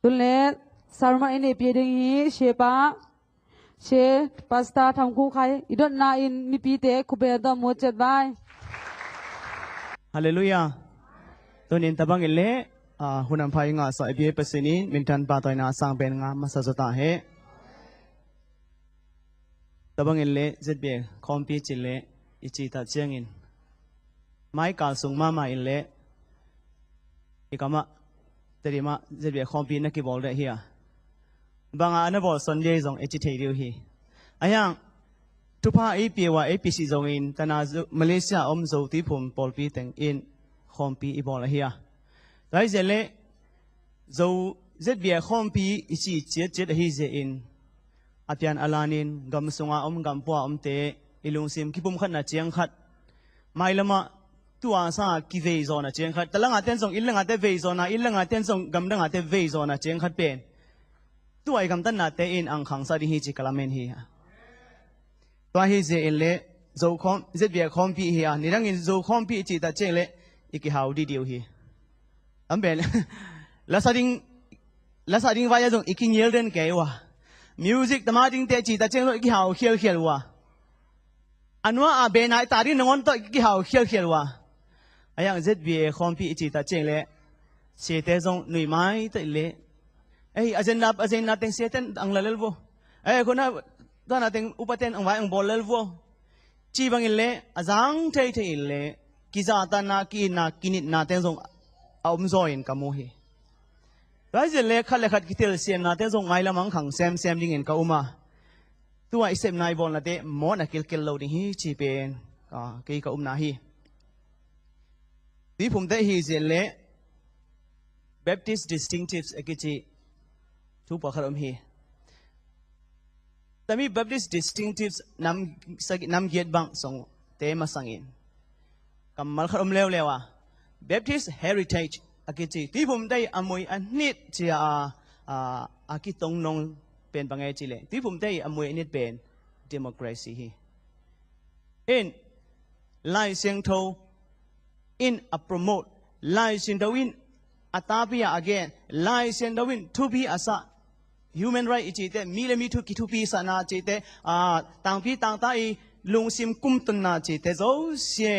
ตุเล่สารมาอินเอพีดึงฮีเชปะเชพาสต้าทำคู่ใครอีดอนนาอินนิปีเตคุเบดอมโมเจ็ดใบฮาเลลูยาตัวนี้ตะบังอินเล่หุ่นอันพายงาสายเบียเปสินีมินทันปาตอยนาสังเป็นงามาสะสตาเฮตะบังอินเล่เจ็ดเบียคอมพิจิเล่อิจิตาเจียงอินไม้กาลสุงมาอินเล่อีกามาเตรีมาเจ็ดเบียคอมพินักกีบอลได้เฮียบางอันนั้นบอลสัญญาจงเอจิเทเดียวฮีอายังทุพาไอเปียวไอพิสิจงอินแต่นามาเลเซียอมโจที่ผมบอลปีแต่งอินคอมพิอีบอลละเฮียไรเจเล่โจเจ็ดเบียคอมพิอิจิเจ็ดฮีเจอินอาเปียนอลานินกำสงอากัมปัวเตอิลุงซิมคิปุมขัดนาเจียงขัดไม่ละมาตัวอาซากิเวโซนาเจียงขัดแต่ละงาเต้นส่งอินละงาเตเวโซนาอินละงาเต้นส่งกำดังอาเตเวโซนาเจียงขัดเป็นตัวไอ้คำตันนาเตอินอังขังสาดิฮิจิกลาเมนฮีตัวฮิเจอินเล่โจคอมเจ็ดเบียคอมพิฮีนี่ดังอินโจคอมพิจิตาเจเล่อีกหาวดีเดียวฮีอันเป็นลักษณะว่าอย่างอีกเยอะเดินเกว่ามิวสิกธรรมะดิ้งเตจิตาเจงอีกหาวเขียวว่าอันว่าอาเบนไอตาดินงอนตัวอีกหาวเขียวว่าไอ้ยังเจ็ดเบียคอมพิจิตาเจงเล่เสียเตจงหนุ่ยไม้ตัวเล่เอ้ยอาจารย์เต็งเสียเต็นอังเลลโวเอ้ยคนนั้นตอนนั้นเต็งอุปเต็นอังไว้อังบอลเลลโวจีบังอินเล่อาจารย์เทอินเล่กิจาตานากินินาเต็งจงเอามจอยน์กับโมฮีไรเจเล่ขัดกิเตลเซียนนาเต็งจงไงละมังขังแซมดิ้งอินกับอุมาตัวไอเซมนายบอลนาเตมอนักกิลโลดิ้งฮีจีเป็นกี่กับนาฮีที่ผมได้ฮีเจเล่ Baptist distinctives เอกิจีทุกปะคารมฮีแต่มี Baptist distinctives นำเกียรติบังส่งเตมาสังอินกำมัลคารมเลวBaptist heritage อากิจีที่ผมได้อมวยอันนี้จะอากิตงนงเป็นบางไงจีเลที่ผมได้อมวยอันนี้เป็น democracy ฮีอินไลเซียงโตอินa promote ไลเซียงดวินอัตาพิยา again ไลเซียงดวินทุบีอาซาhuman right จีเตมีเลมีทุกิทุปีสนาจีเตต่างพี่ต่างตาลุงซิมกุมตุนนาจีเตโจเสีย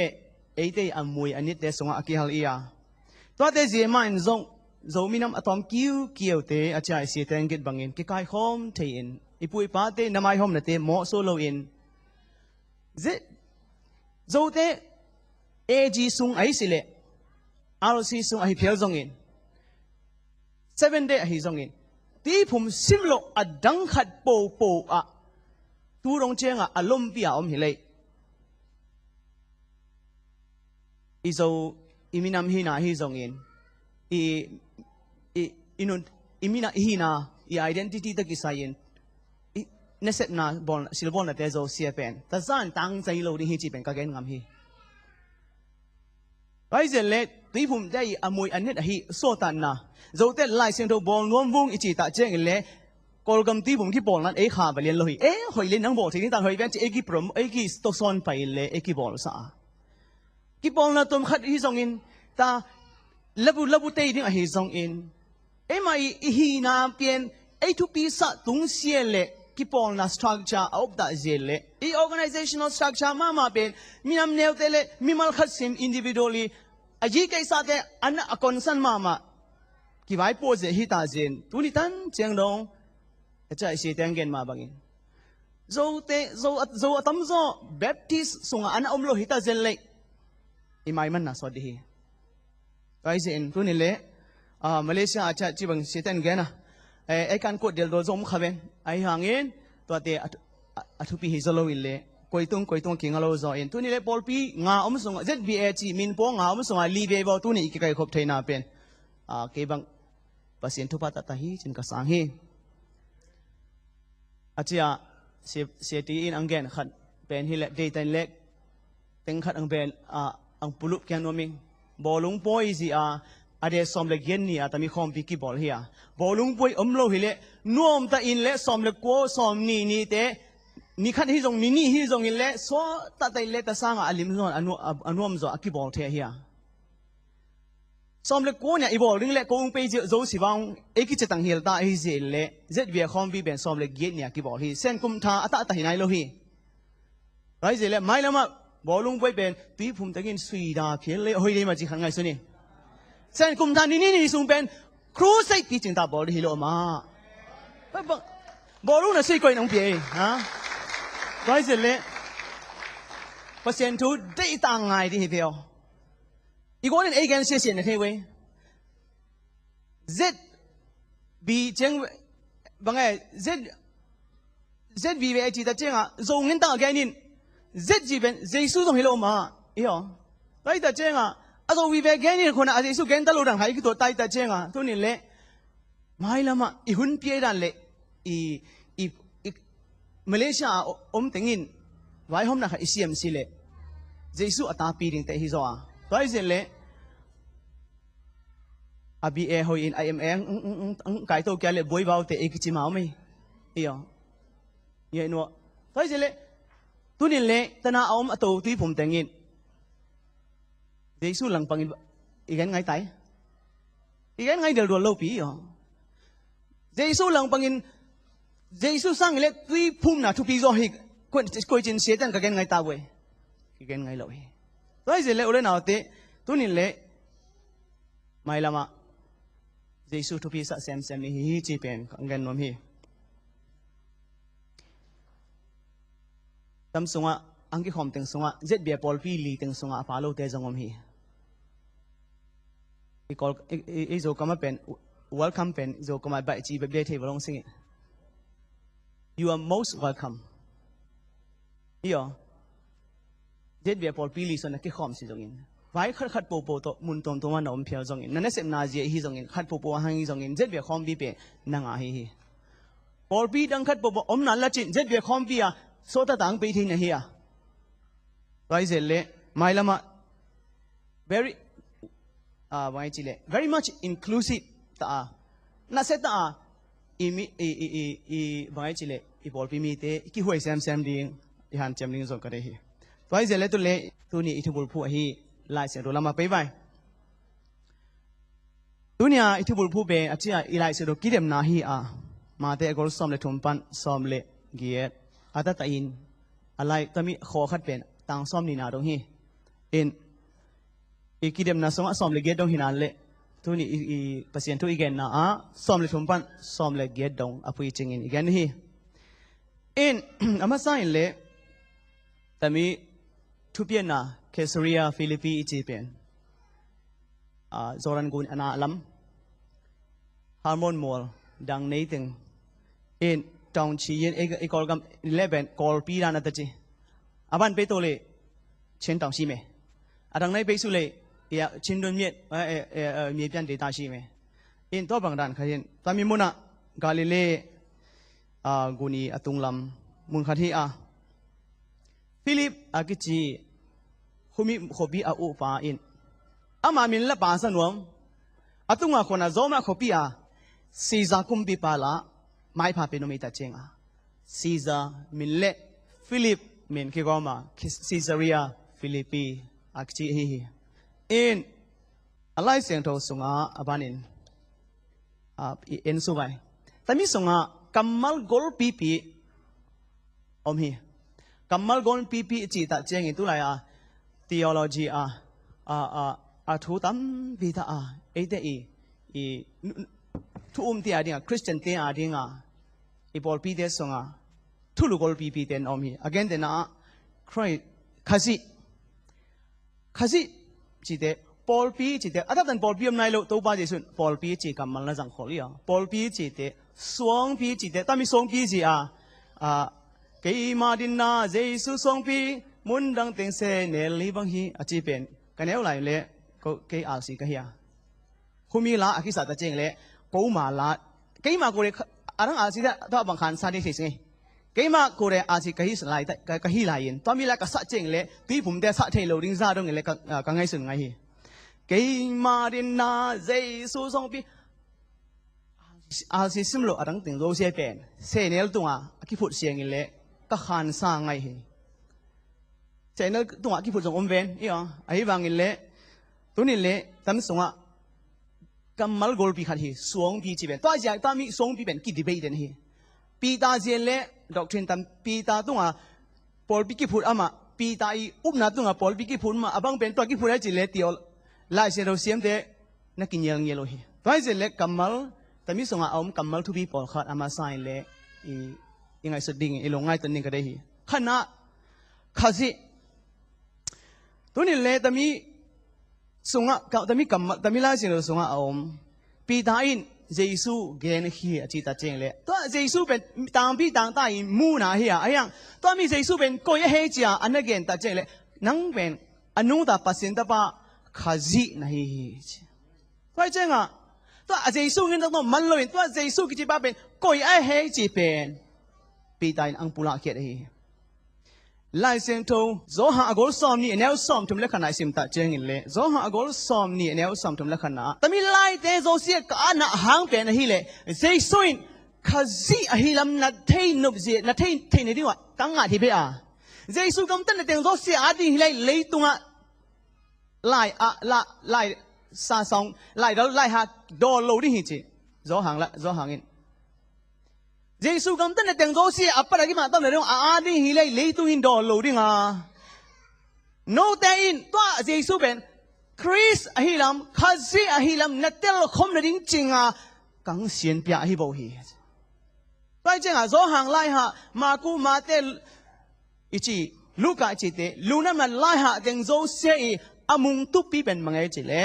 ไอเตอมวยอันนี้เตสงอากิฮัลอียาตัวเตเจมาอินซงโจมีน้ำอะตอมคิวเตอาจารย์เสียเตงกิดบังอินกิกายโฮมเทอินอีปุยป้าเตนามายโฮมนาเตโมโซโลอินเจโจเตเอจีซุงไอสิเลอาร์ซีซุงไอเพียวซงอิน7 day ไอซงอินที่ผมสิมโลอดังขัดโปอะตูรงเจงอารมณ์พิอาอมหิเลยอีโซอิมินามฮีนาฮีซงอินอินุนอิมินาฮีนาอี identity ตะกิสายินเนเซตนาบอลสิลบอลนาเตโซเซียเป็นแต่ซ่านตั้งใจโลดิ้งฮีจีเป็นกะเกนงามฮีไรเจเล่ที่ผมได้อมวยอันนี้ฮีโซตันนะโจเตไลเซนโตบอลนวมวงอิจิตาเจงเล่กอลกัมที่ผมที่บอลนั้นขาไปเรียนเลยหอยเล่นนังบอลทีนี้ต่างหอยเป็นจะพรมสโตซอนไปเลยบอลซะกีบอลนั้นตัวขัดฮีซงอินตาลับุเตยดิ้งฮีซงอินไม่ฮีนาเปลี่ยนทุกปีศาจตุงเสียเล่กีบอลนั้นสตรัคเจอร์อัพดัชเจเล่ organizational structure มาเป็นมีน้ำเนวเตเล่มีมัลคัดซิม individually อาจีกิสัตย์อันนั้นคอนเซนมากีไว้โพสฮิตาเจนตุนิตันเจียงดงจะเสียแตงเงินมาบังอินโจตั้มโจ Baptist ส่งอันนั้นโลฮิตาเจนเลยอิมายมันน่ะสวัสดีไอ้เจนตุนิเล่มาเลเซียอาจจะจีบังเสียแตงเงินนะไอ้การกดเดลโดจมขับเองไอ้ห่างเงินตัวเตะอัทุปีฮิโซโลวิลเล่กอยตุงกิงอโลโซอินตุนิเล่บอลปีงาอมส่ง ZBH มินโปงาอมส่งลีเบบอลตุนิอีกไก่ขบเทน่าเป็นเก็บังpasien tu patah tahi cin kasanghi acia seti in anggen khat pen hi le dei tan lek teng khat ang ben ang pulup kyan noming bolung poi si ade som le gen ni atami khom pi ki bol hia bolung poi omlo hi le nom ta in le som le ko som ni te ni khat hi jong ni hi jong in le so ta tai le ta sanga alim zon anuam zo aki bol the hia ซ้อมเล็กกูเนี่ยอีบอกเรื่องเล็กกูไปเจอโจสิวังเอกิจะตั้งเฮลตาเอเจเล่เจ็ดเบียคอมบีเป็นซ้อมเล็กเย็ดเนี่ยกี่บอกฮีเส้นกุมทาอัตตาหินายโลฮีไรเจเล่ไม่ละมาบอลลุงไปเป็นตีผมตะกินสุยดาเพียเล่เฮ้ยเลยมาจีขังไงสุนี่เส้นกุมทานี่ส่งเป็นครูใส่ตีจิงตาบอลฮีโลมาบอลลุงน่ะใส่ก้อยน้องเปียฮะไรเจเล่เปอร์เซ็นต์ทูได้ต่างไงที่เดียวอีกคนนึงเอกันเสียนะเทวีZ B จังบางไง Z B เวจีแต่จังอ่ะส่งเงินต่างกันนี่ Z จีเป็น Z สู้ตรงเฮโลมาอีหรอไล่แต่จังอ่ะอ่ะส่ง V เวกันนี่คนอ่ะ Z สู้กันตลอดทั้งหายคือตัวไตแต่จังอ่ะตัวนี้เละไม่ละมาอีหุ่นเปียดันเละอีมาเลเซียอมติงินไว้ห้องนักอิสยามสิเละ Z สู้อัตราปีดิ่งแต่ฮิโซอ่ะตัวไอ้เจเละอาบีเอหอยอินไอเอ็มเองไก่โตแกเลยบวยเบาแต่เอกจิมาไม่เอี่ยยัยนัวตัวเจเล่ตัวนี้เล่ตนาเอามาตัวที่ผมแต่งอินเจสุหลังปังอีกไงไตอีกไงเดือดร้อนโลปีอ่ะเจสุหลังปังอินเจสุสร้างเล่ที่พุ่มน่ะทุกปีก็ฮิคนจินเสียจังกันไงตาเว้ยอีกไงโลปีตัวเจเล่โอเลน่าเตตัวนี้เล่ไม่ละมาเจสุทุพีสักเซมนี่ฮีจีเป็นกันนวมฮีตั้มสงะอังกิขอมตึงสงะเจ็ดเบียปอลพีลีตึงสงะฟาโลเตจงอมฮีอีกอลอีโจก็มาเป็น welcome เป็นโจก็มาใบจีแบบเดทเทบลงสิง you are most welcome อีอ๋อเจ็ดเบียปอลพีลีส่วนนักกิขอมสิจงอินไว้ขัดโปโปโตมุนตรงตัวมันน้อมเพียวจงอินนั่นเสพนาเจียฮีจงอินขัดโปโปหังฮีจงอินเจ็ดเบียคอมบีเป็นนางอาฮีพอปีดังขัดโปโปอมนั่นละจินเจ็ดเบียคอมบีอ่ะโซตตังไปที่ไหนฮีอ่ะไว้เจเล่ไม่ละมา very ไว้จิเล่ very much inclusive ตาน่าเสตาไว้จิเล่อีพอปีมีเตกี่หัวเซมดิ้งอีหันเจมดิ้งจงกันได้ฮีไว้เจเล่ตัวเล่ตัวนี้อีทุบุลผู้ฮีลายเสียงดูลามาไปไปตัวนี้อิทธิพลผู้เป็นอาจจะอีลายเสียงดูกิเลมนาฮีมาแต่ก็ซ้อมเลยทุ่มปันซ้อมเลยเกียรอาตตาอินอะไรตมีขอขัดเป็นต่างซ้อมนี่นาตรงฮีอีกิเลมนาซ้อมเลยเกียรตรงฮีนั่นเลยตัวนี้อีเปอร์เซ็นต์ตัวอีกนะซ้อมเลยทุ่มปันซ้อมเลยเกียรตรงอภัยจริงอีกนี่ฮีอามาสายเลยแต่มีทุบเย็นนะเคสเรียฟิลิปปีจีเป็นโซรันกุนอนาลัมฮาร์โมนมอลดังนี้ถึงตองชีเย็นเอกอลกัม11กอลปีรานัตจีอาบันเปโตเลเช่นตองชีเมดังนี้เปสุเลชินดุนเมียมีเพียงเดต้าชีเมตัวบางด้านขยันตามีมุนะกาลิเลกุนีอตุงลัมมุนขัดที่ฟิลิปอากิจีคุมีขบีอาอุปาอินอามามินละปาสนวมอาตุงอาคนอาโจมาขบีซีซาคุมปีปาละไม่พาเป็นโนมิตาเจงซีซามินเล่ฟิลิปมินคิกอมาซีซาเรียฟิลิปปีอากิจีฮีอะไรเสียงโทสงอาบานินสุไบแต่มีสงกัมมัลกอลปีปีอมฮีกัมมัลกอลปีปีจีตาเจงอิตุไลtheology ทุตัมวิตาเอเดทุมที่อะไรChristian ที่อะไรอีบอลปีเดสงทุลุกอลปีเดนอมี again เดน่าใครข้าศึจีเดบอลปีจีเดอาจารย์บอลปีมันไหนลูกตัวบ้าจีสุนบอลปีจีกัมมันละจังขอลีบอลปีจีเดสวงปีจีเดแต่มีสวงปีจีเกี่ยมาดินนาเจสุสวงปีมุนดังเต็งเสเนลีบังฮีอาจีเป็นกันเอวไหลเละก็เกี่ยอาศิกะเฮียคุมีละอาคิสัตเจงเละปูมาละเกี่ยมากูเรอารังอาศิได้ตัวบังคันซาดิสิงเกี่ยมากูเรอาศิกะฮิสไลแต่กะฮิไลยินตัวมีละกษัตเจงเละที่ผมได้สัตเทโลดิงซาดงเละกังไงสุนไงฮีเกี่ยมาดินนาเจสุสวงปีอาศิสิมโลอารังเต็งโรเซเป็นเสเนลตัวอาคิพุทเสียงเละก็ขันสร้างไงฮีเจนตัวกี่ผู้ชมอมเวนอีอ๋อไอ้บางอิเล่ตัวนี้เล่ตั้มสงะ กัมมัลโกลปีขัดฮีสวงปีจีเป็นตัวใหญ่ตัวมีสวงปีเป็นกิดิเบย์เดนฮีปีตาเจนเล่ดอกเทนตัมปีตาตุงอ่ะปอลปีกิพูดอามาปีตาอีอุบนาตุงอ่ะปอลปีกิพูดมาอบังเป็นตัวกิพูดได้จีเล่ติโอไล่เซโรเซียมเดนักกินยังเยโลฮีตัวเจนเล่กัมมัลแต่มีส่งอาอมกัมมัลทุบีปอลขัดอามาไซเล่ยังไงสุดดิ่งอีลงง่ายตัวนี้ก็ได้ฮีขณะข้าศึกตัวนี้เล่แต่มีส่งอ่ะแต่มีกัมมัลแต่มีไล่เซโรส่งอาอมปีตาอินเยซูเกณฑ์เฮียจิตตาเจงเลยตัวเยซูเป็นต่างพี่ต่างตายมูนาเฮียไอ้ยังตัวมีเยซูเป็นก็ยังเฮียจ้าอันนั้นเกณฑ์ตาเจงเลยนั่งเป็นอนุตาปัสสินตาปะข้าศึกนะเฮียตัวเจงอ่ะตัวเยซูเงินต้องมันเลยตัวเยซูกิจบ้าเป็นก็ยังเฮียจีเป็นปีตาอินอังปุระเกตเฮียไล่เส้นทงโจหะอากอลซอมนี่แนวซอมทุมเล็กขนาดสิมตาเจงเลยโจหะอากอลซอมนี่แนวซอมทุมเล็กขนาดแต่มีไล่เตโจเสียกันนะหางเป็นอะไรเลยเจสุอินข้าศึกอะฮิลำนัดเทนนุบเจนัดเทนนี่ดีวะกังอาทิเบะเจสุกำตันเตงโจเสียอาทิฮิเลยเลยตุงะไล่ซาซองไล่แล้วไล่หาโดนโลดิฮิจิโจหางละโจหางอินเยซูกำตันเตงโจเสียอัปปะกิมาตั้งแต่เรื่องอาดิฮิเลยเลยตุอินดอลโลดิงาโนเตอินตัวเยซูเป็นคริสอะฮิลัมข้าศึกอะฮิลัมนัดเตลคมนัดจริงอ่ะกังเสียนเปียฮิโบฮีไปเจ้าอ่ะโจหังไล่ฮะมากูมาเตลอิจิลูกาจิเตลูนั่นมันไล่ฮะเตงโจเสียอีอามุงตุปีเป็นมังไงจิเล่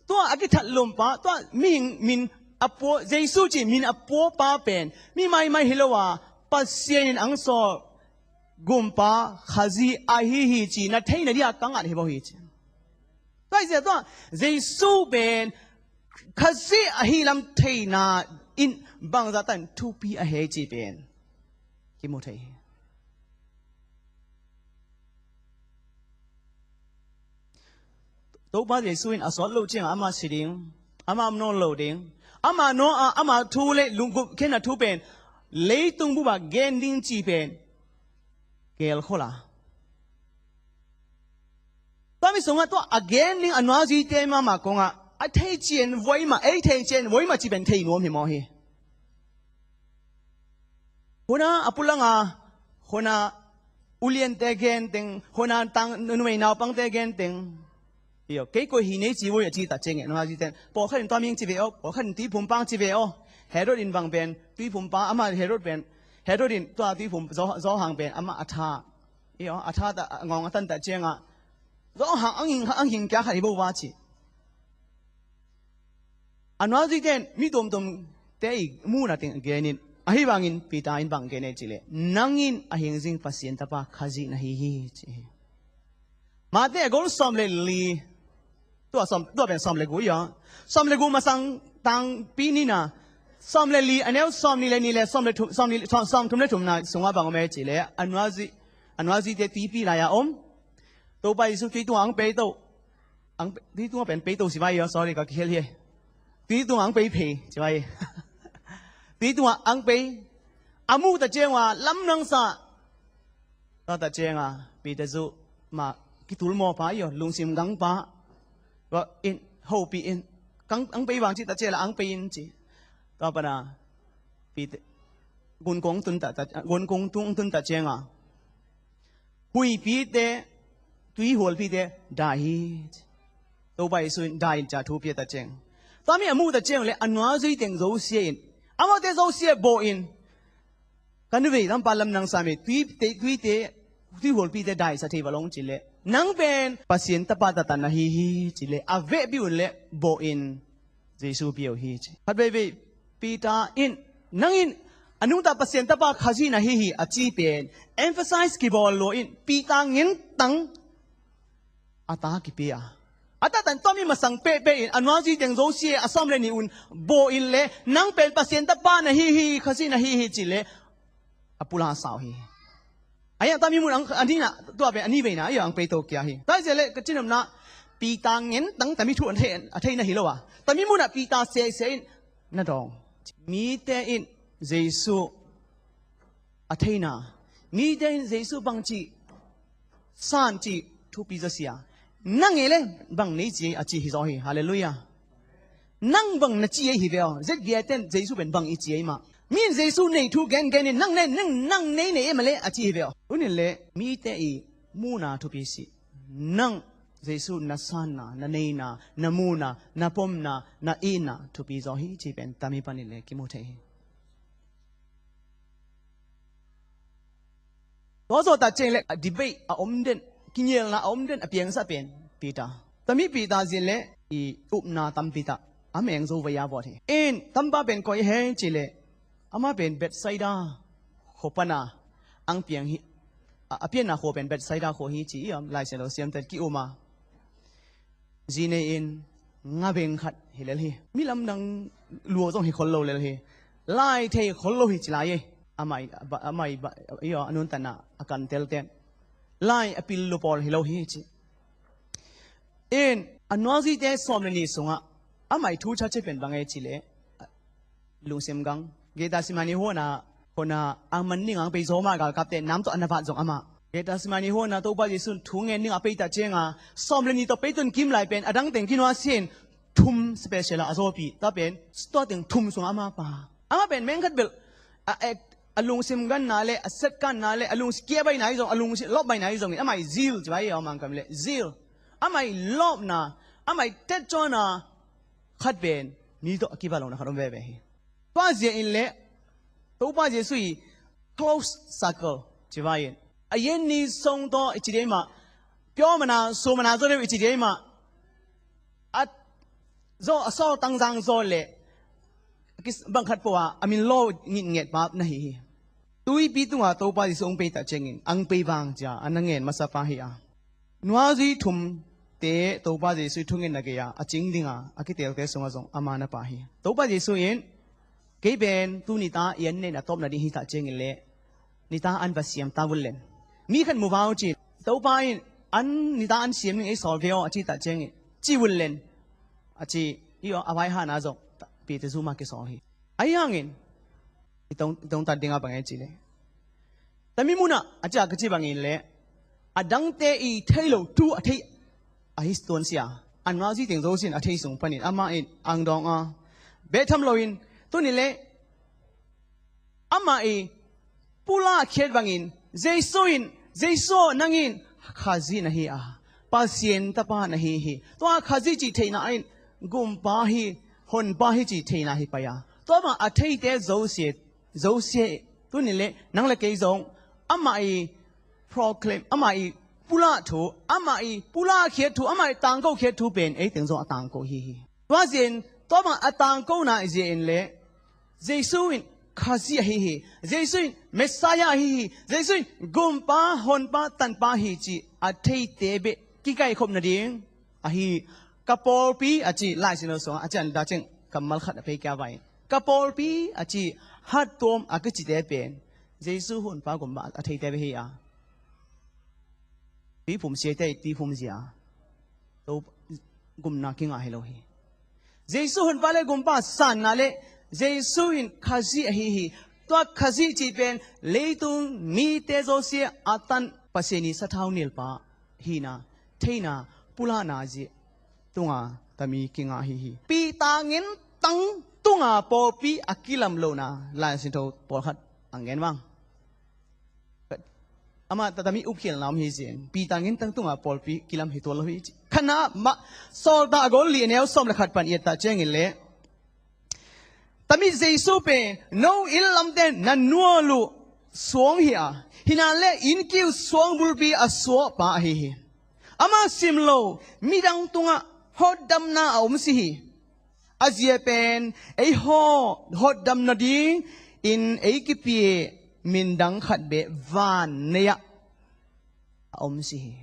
ตัวอากิทัดลมปะตัวมินอปัวเยซูจีมินอปัวป้าเป็นมีไม่ฮิโลวาปัสเซียนอังโซกุมป้าข้าศึกอาฮิฮิจีนัดเทนนี่กังอาฮิโบฮีจีตัวเจ้าตัวเยซูเป็นข้าศึกอาฮิลัมเทน่าอินบางจัตันทุปีอาฮิจีเป็นกิโมเทตัวป้าเยซูอินอาสวดโลจิงอามาสิดิงอามาโนโลดิงอามาโนอามาทูเลลุงกุแค่นั้นทูเป็นเลยตุงบุบะเกนดิ้งจีเป็นเกลโคลาตอนมีส่งตัวอเกนดิ้งอันว่าจีเตมาคงอ่ะไอ้เทเจนไว้มาไอ้เทเจนไว้มาจีเป็นเทนวมเห็นมั้ยคนน่ะอปุลังอ่ะคนน่ะอุเลียนเตเกนติงคนน่ะตังนุ่ยนาวปังเตเกนติงเดี๋ยวกี่คนหินจีวอยจีตัดเจงเงินว่าจีเต็นพอขันตัวมีจีเวอพอขันตีผมปังจีเวอเฮโรดินบางเป็นตีผมปังอามาเฮโรเป็นเฮโรดินตัวตีผมโจหางเป็นอามาอัฐาเดี๋ยวอัฐาแต่งงตันแต่เจงอ่ะโจหางอังหิงแก่ขันอีบัวจีอันว่าจีเต็นมีตุ่มเตยมูนัดติงเกนินอาฮิบังอินปีตาอินบางเกนินจีเลนังอินอาหิงซิงพัศยันตปะข้าศึกนะฮีจีมาเตะกอลซอมเลลีตัวเป็นซอมเลกูอย่างซอมเลกูมาสั่งตังปีนี้นะซอมเลลีอันนี้ซอมนี่เลยซอมทุ่มเลยทุ่มนะส่งมาบางเมื่อจีเลยอันว่าจีเตตีปีไรอะตัวไปสุดที่ตัวอังเปย์ตัวอังที่ตัวเป็นเปย์ตัวสิบายsorry ก็เขียนเลยที่ตัวอังเปย์เพย์สิบายที่ตัวอังเปย์อามูตะเจงว่าลำนังซาตะเจงอ่ะปีเตจูมากิตุลมอป้ายลุงซิมกังป้าว่าอินโฮปีอินกังอังไปวางจิตตะเจละอังไปอินจีต่อไปนะปีกุนกงตุนตะกุนกงตุนตะเจงอ่ะหุยปีเตตุยหัวปีเตได้ตัวไปสุนได้จะทุบปีตะเจงตอนนี้อามูตะเจงเลยอันว่าจะเต็งโจเซียนอามาเตโจเซียโบอินกันดูไปทำปาลำนังสามีตุยเตที่หัวปีเตได้สักทีบาลงจิเลนังเป็นปัสยันตปาตันนะฮีจิเลอเวบิวเลโบอินเยซูบิวฮีจิพัดไปปีตาอินนังอินอนุตาปัสยันตปาข้าศึกนะฮีอจีเป็น emphasize กีบอลโลอินปีตาเงินตังอาตากิเปียอาตาตันต้องมีมาสั่งเป๊ะอินอันว่าจีเต็งโจเซียอาสอมเลนี่อุนโบอินเลนังเป็นปัสยันตปานะฮีข้าศึกนะฮีจิเลอปุลาสาวฮีไอ้ยังตามีมุนอันนี้นะตัวเป็นอันนี้เป็นนะไอ้ยังไปโตเกียฮีแต่เจเลก็จินำนะปีตาเงินตั้งแต่มีทุนเทนอันนี้นะฮิโลวะแต่มีมุนปีตาเสียนั่นดองมีแต่อินเยซูอันนี้นะมีแต่อินเยซูบังจีสันจีทุปีจะเสียนั่งเอเลบังนี้จีอาจีฮิโซฮีฮาเลลูยา นั่งบังนัจีไอฮิเวลเจ็ดเบียเต้นเจสุเป็นบังอีจีไอมามีเจสุในทุกแกนนั่งในมาเลยอาจีฮิเวลอุนี่เลยมีแต่อีมูนาทุพิสินั่งเจสุนัสานานาเนนานามูนานาปมนานาอีนาทุพิจอฮิจีเป็นตามีปันนี่เลยกิโมเท多數大正咧 debate อมเด่นกินเยลนะอมเด่นเปียงซะเป็นปีตาแต่มีปีตาสิเลยอีอุปนาตัมปีตาอาเมงโซวิยาบอดเอ็นตัมบ้าเป็นก้อยเฮจิเลยอามาเป็นเบ็ดไซดาโคปนาอังเปียงฮิเปียงนาโคเป็นเบ็ดไซดาโคฮิจีอ่ะไล่เสร็จแล้วเสียมแต่กิโอมาจีเนอินงาเบงขัดเฮเลฮีมีลำดังลัวต้องฮิคนโลเลยฮีไล่เทคนโลฮิจิลายอาไม่อีอันนู้นแต่น่ะอาการเตลเต็มไล่อพิลลูปอลฮิโลฮิจิเอ็นอันนู้นสิเตสอมเลนิสงะอาไม่ทูชัดเจเป็นบางไอจิเลลุงเซมกังเกตาสิมานิหัวน่ะคนน่ะอังมันนิ่งอังไปโซมากับเตน้ำตัวอันนั้นจงอามาเกตาสิมานิหัวน่ะตัวป้าเยซุนทุ่งเงินนิ่งอังไปตัดเจงอ่ะสอมเลนิตัวไปตุนกิมไลเป็นอดังเต็งกินว่าเซียนทุ่มสเปเชียลอาโซปีตาเป็นสตอตึงทุ่มสงอามาป่าอามาเป็นแมงคัดเบลอลุงซิมกันนาเลเซตกันนาเลอลุงสเกียไปไหนส่งอลุงลบไปไหนส่งอาไม่ซิลจะไปเอามันกันเลยซิลอาไม่ลบนะอาไม่เตจอนะขัดเป็นนี่ตัวกี่บาลงนะขนมเบบี้ป้าเจียอินเล่ตัวป้าเจียสุย close circle จะไปอาเย็นนี้ส่งตัวอีกทีเดียวมาเปียวมันนะสูมันนะตัวเดียวอีกทีเดียวมาอ่ะโซ่โซ่ตั้งจังโซ่เล่กิสบังคัดปัวอามินโลงิดเงียดมาหนีตุยปีตัวตัวป้าที่ส่งไปตัดเจงินอังไปบางจ้าอันนั้นเงินมาสับปะเฮียนัวจีทุ่มเตะตัวป้าที่สุดทุ่งเงินนักเกียอาจริงดิ่งอ่ะอาคิดเตะเตะส่งมาส่งอามานะป้าเฮียตัวป้าที่สุดเองเก็บเป็นตัวนิตาเย็นเนี่ยนะตบนาดีฮิตัดเจงินเละนิตาอันภาษีมตาวุลเลนมีขันมูบาวจีตัวป้าอันนิตาอันเสียมนี่ไอ้สอลเฟียวอาจิตัดเจงินจีวุลเลนอาจิอีอ๋อเอาไว้หานาส่งปีเตซูมาเกสอฮีไอ้ยังเงินต้องตัดดิ่งอ่ะบางไอ้จีเลยแต่มีมุนะอาจารย์ก็จีบางเงินเลยอดังเตอีเทโลทูอาทิอาฮิสตัวนเสียอันว่าจีถึงโซสินอาทิส่งปนิอามาอินอังดองอ่ะเบทัมโลอินตัวนี้เลยอามาอีปูลาเขียดบางเงินเจสุอินเจสุนังอินข้าจีนะฮีอ่ะปาเซียนตาปานะฮีตัวข้าจีจีเทน่ะอินกุมปาฮีฮอนปาฮีจีเทน่ะฮีไปอ่ะตัวมาอาทิเตโซเซียตัวนี้เลยนั่งเล็กไอ้ส่งอามาอี proclaim อามาอีปูลาถูอามาอีปูลาเขียดถูอามาอีตังกูเขียดถูเป็นไอ้ถึงส่งตังกูฮีว่าเจนตัวมาตังกูน่ะเจนเลยเจสุอินข้าซีฮีเจสุอินเมสซายาฮีเจสุอินกุมปาฮอนปาตันปาฮีจีอาทิเตเบกิไก่คบนาดิงอาฮีกะปอลปีอาจีไล่สินส่งอาจารย์ดาเจงกัมมัลขัดไปแก้ไว้กะปอลปีอาจีฮัดตัวอากิจิเตเป็นเจสุฮอนปากุมปาอาทิเตเบฮีอาปีผมเสียใจตีผมเสียตัวกุมนักกิงอาเฮโลฮีเจสุฮอนปาเลกุมปาสันนาเลเจสุอินข้าซีฮีตัวข้าซีจีเป็นเลตุงมีเตโซเซียอาตันปัสเซนีสะท้าวนิลปาฮีนาเทนาปุลานาจีตุงาตามีกิงอาฮีปีตาเงินตังตุงาปอปีอากิลัมโลนาลายสินโตปอขัดอังเงินวังอามาแต่มีอุปเขียนลำฮิจินปีตาเงินตั้งตุงาปอปีกิลัมฮิตัวโลฮิจิขณะมาโซลดากอลีเนลสมเลขัดปันเอตาเจงินเล่แต่มีเจสุเป็นโนอิลลัมเดนนันนัวลูสวงเฮียฮินาเล่อินคิวสวงบุลปีอสวปาฮีอามาซิมโลมีดังตุงาฮอดดัมนาอมสิฮีอาเจียเป็นไอฮอดดัมนาดีอินไอกิปีมินดังขัดเบวานเนียอมสิฮี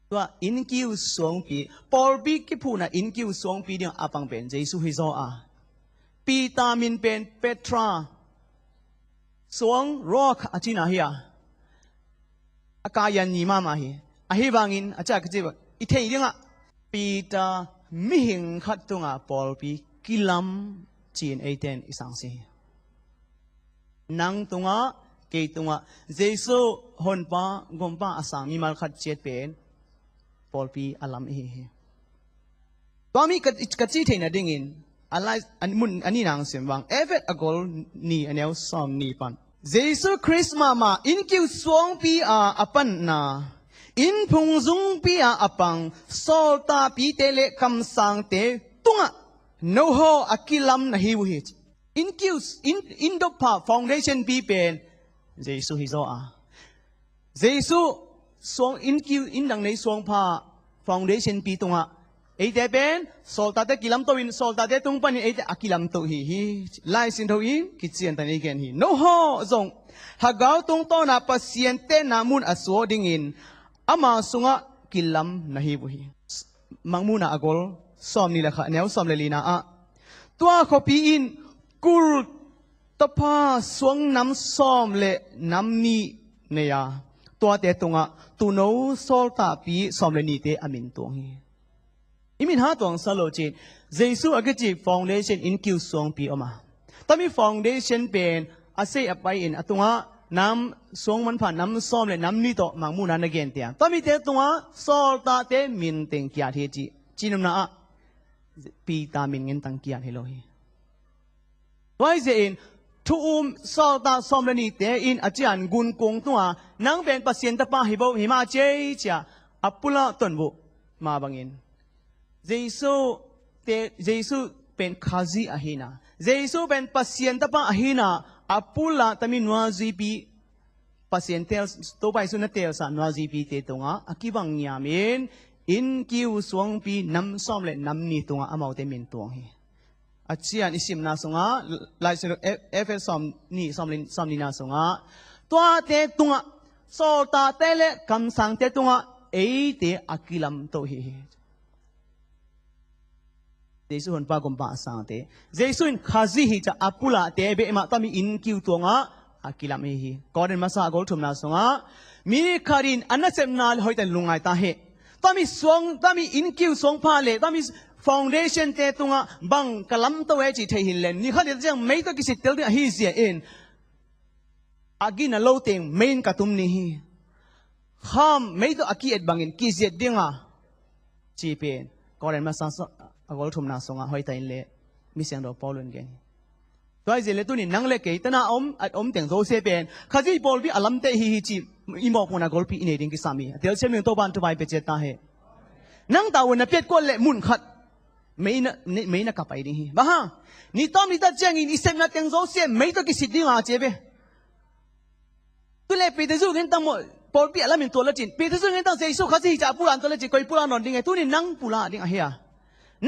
ตัวอินคิวสวงปีปอลปีกิพูนะอินคิวสวงปีเดียวอาปังเป็นเจสุฮิโซอาปีตามินเป็นเปตราสวงรอกอาจินาฮียอากายันนีมามาฮีอาฮีบางินอาจารย์ก็จะบอกอีเทียงอ่ะปีตามิหิงขัดตรงอ่ะปอลปีกิลัมจีนเอเทนอิสังซีนังตรงอ่ะเกยตรงอ่ะเจสุฮอนปากมปาอาสังมีมาขัดเจ็ดเป็นปอลปีอัลลัมเอ ตัวมีกระจี้เทนดิ่งอินอะไรอันมุนอันนี้นางเสียงวังเอฟเฟตอากอลนี่อันนี้ซ้อมนี่ปันเยซูคริสต์มาอินคิวสวงปีอาปันนาอินพุงซุงปีอาปังโซลตาปีเตเลคำสั่งเตตุงะโนโฮอากิลัมนะฮิวฮิตอินคิวอินดอพาฟาวเดชั่นปีเป็นเยซูฮิโซอาเยซูสวงอินคิวอินดังในสวงพาฟาวเดชั่นปีตุงะไอ้เด็เป็นโซลตาเตกิลัมโตอินโซลตาเตตุงปันไอ้เด็อากิลัมโตฮิไลสินโตอินกิจเซียนตันอีกันฮิโนโฮซงหากเอาตุงโตนาปัสเซียนเตนามุนอสวดิ่งอินอามาสุงะกิลัมนะฮิบุฮิมังมุนาอากอลซ้อมนี่แหละค่ะแนวซ้อมเลลีนาอะตัวขบีอินกุลตพาสวงน้ำซ้อมเลน้ำนี้เนียตัวเตตุงะตุโนโซลตาปีซ้อมเลนี่เตอามินตัวฮีอิมินหาตัวสโลจิตเยซูอากจิฟาวเดชั่นอินคิวสวงปีออกมาแต่มีฟาวเดชั่นเป็นอาศัยอภัยอินตุงะน้ำสวงมันผ่านน้ำซ้อมเลยน้ำนี่ต่อมังมูนันเกนเตียตอนมีเตตัวโซลตาเตมินเต็งกิอาเทจิจีนมนาปีตามินเงินตังกิอาเทโลฮีไว้เจอินทุมโซลตาซ้อมเลยนี่เตอินอาจารย์กุนกงตัวนังเป็นปัสเซียนตะปาฮิโบฮิมาเจจ่าอัปปุละต้นบุมาบังอินเยซูเป็นข้าซีอาฮินาเยซูเป็นปัสเซียนตะปาอาฮินาอัปปุละตามินวาซีปีปัสเซียนเตลตัวไปสุนัตเตลสานวาซีปีเตตงะอากิบังยามินอินคิวสวงปีน้ำซ้อมเลยน้ำนี่ตงะอามาเตมินตวงเฮอาเจียนอิสิมนาสงะไลน์เอฟเอซ้อมนี่ซ้อมนี่นาสงะตัวเตตงะโซตาเตเลคำสั่งเตตงะเอเตอากิลัมโตเฮเยซูหันปากกมปาสังเตเยซูอินข้าซีฮิจะอัปปุละเตเบมาตามีอินคิวตัวงะอากิลามฮิกอเดนมาซากอลทุมนาสงะมีคารินอันนั้นเซมนาลหอยแต่ลุงไงตาเฮตามีสวงตามีอินคิวสวงพาเลตามีฟาวเดชั่นเตตุงะบังกลัมตัวเอจิเทหินเลนนี่ข้าเดียวจังไม่ต้องกิสิเตลดิฮิเซียเอ็นอากินาโลเตงไม่นกัตุมนี่ฮิข้ามไม่ต้องอากิเอ็ดบังอินกิเซียดดิ้งอ่ะจีเป็นกอเดนมาซากอลทุมนาสงะหอยแต่อินเลมิเสียงดอกปอลุนเกนตัวไอ้เจเลตุนี่นังเล็กเกยแต่น่าอมแต่งโซเซเป็นข้าที่บอลพี่อลัมเตฮิฮิจิอีหมอกคนน่ะกอลพี่อินเอดิงกิสามีเดี๋ยวเชื่อมึงตัวบ้านตัวไปเปเจตาเฮนังตาวันน่ะเปียดกวนเละมุนขัดไม่น่ะกับไปดิฮิบ้านี่ตอมนี่ตาเจงอินอิเซมน่ะแต่งโซเซไม่ต้องกิสิดิ้งอาเจเบตัวเล็กปีเตซูเห็นตั้งหมดบอลพี่อลัมเป็นตัวละจินปีเตซูเห็นตั้งเจซูข้าที่จะปูรันตัวละจินคอยปูรันนอนดิ้งไงตัวนี้นังปูรันดิ้งอะเฮีย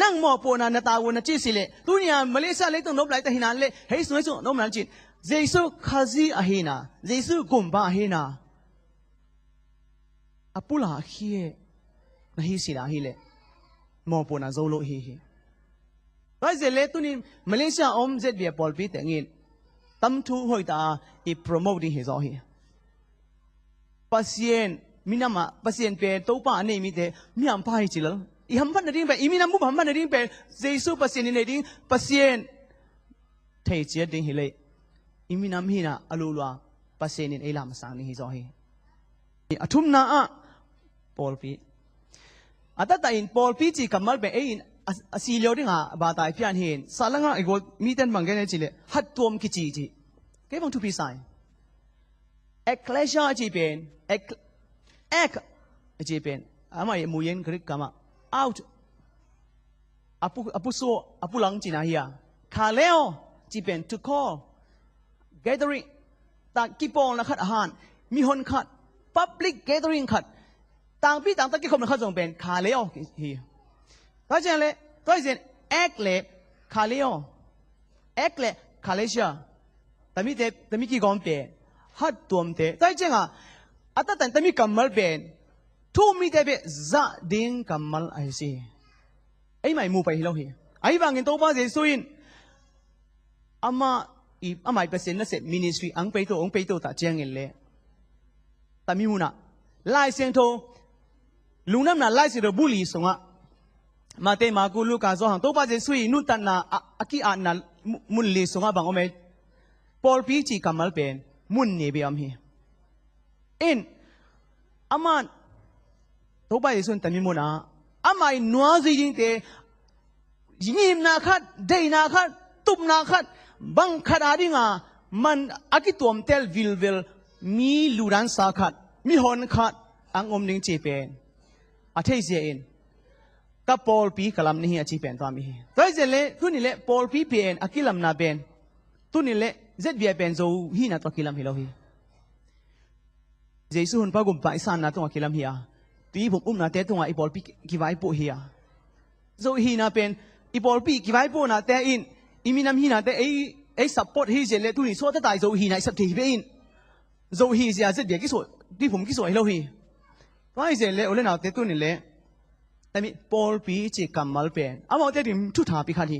นั่งมอปนานาตาวันจีสิเลตุนียมาเลเซียเล็กต้องนบไหลแต่หินันเลเฮ้ยสวยสุดนบนั้นจิตเยซูข้าซีอาหินาเยซูกุมบาอาหินาอปุลาฮีเอนะฮิสิลาฮิเลมอปนาโซโลฮีฮีไปเจเลตุนีมาเลเซียอมเจ็ดเบียบอลปีแต่เงินตั้มทูหอยตาอีโปรโมทดิ้งเฮซอฮีปัสเซียนมินามาปัสเซียนเป็นตัวป้าเนี่ยมีแต่มีอัมพาฮิจิลอีฮัมพันนดิ้งไปอีมินามุฮัมพันนดิ้งไปเยซูปัสเซียนนดิ้งปัสเซียนเทเจียดิ้งเฮเลยอีมินามฮีนาอลูลวาปัสเซียนเอลามสังนี่ฮิโซฮีอาทุมนาอะปอลปีอาตัดแต่อินปอลปีจีกัมมัลไปเอินอาศิลิโอดิ้งอ่ะบาตายพิอันเห็นสาลังอ่ะอีกว่ามีเต็นบังเกนจิเลฮัดตัวมกิจีจีเก็บบังทุพีไซเอ็กเลชาจีเป็นเอ็กจีเป็นอามาเอมูเย็นกริกกามาout อาปุลังจีน่าเฮียคาเลโอจีเป็น to call gathering ต่างกี่ปองนะขัดอาหารมีคนขัด public gathering ขัดต่างพี่ต่างตะกี้คนขัดส่งเป็นคาเลโอเฮียตัวเจนเลยตัวเจนเอ็กเลคาเลโอเอ็กเลคาเลเซียแต่มีกี่กองเป็นฮัดตัวมเตตัวเจนอ่ะอัตตันแต่มีกัมมัลเป็นทูมีแต่เบซาดิ้งกัมมัลไอซีไอ้ไม่มูไปฮิโลฮีไอ้บางเงินตัวป้าเจสุอินอามาเปอร์เซ็นต์นั่นเสร็จมินิสทรีอังเปโตตาเจียงเงินเลยแต่มีมูน่ะไล่เสียงโทลุงน้ำน่ะไล่เสียงบุลีส่งอ่ะมาเตมากูลูกาโซหังตัวป้าเจสุอินนู่นตันน่ะอากิอันน่ะมุนลีส่งอ่ะบางอเมริปอลพีจีกัมมัลเป็นมุนเนบีอัมฮีอินอามาตัวไปสุนแต่มีมุนอ่ะอามาอินนัวซีจิงเต ยิมนาคัดเดนาคัดตุบนาคัดบังคัดอาดิงามันอากิตัวมเตลวิลเวลมีลูรันสาคัดมีฮอนคัดอังอมนิงเจเป็นอาเทเซียนกับปอลปีกลัมนี่อาชีเป็นตัวมีตัวเจเล่ตุนี่เล่ปอลปีเป็นอากิลัมนาเป็นตุนี่เล่เจ็ดเบียเป็นโจฮีนาตัวกิลัมฮิโลฮีเจสุฮุนพากุมไปสานนาตัวกิลัมฮีอาตีผมนาเตตัวไอปอลปีกิวายปุฮีอาโจฮีนาเป็นอีบอลปีกี่ใบปูน่ะแต่อินอีมีน้ำฮีน่ะแต่ไอ้ซัพพอร์ตฮีเจเลตุนี่ส่วนตายโจฮีน่ะสักทีเป็นโจฮีเสียเสร็จเดี๋ยวกี่ส่วนที่ผมกี่ส่วนให้เราฮีว่าไอ้เจเลโอเลน่ะแต่ตุนี่เลแต่มีบอลปีจีกัมมัลเป็นอ่ะมาแต่ดิมทุกท่าปีขัดฮี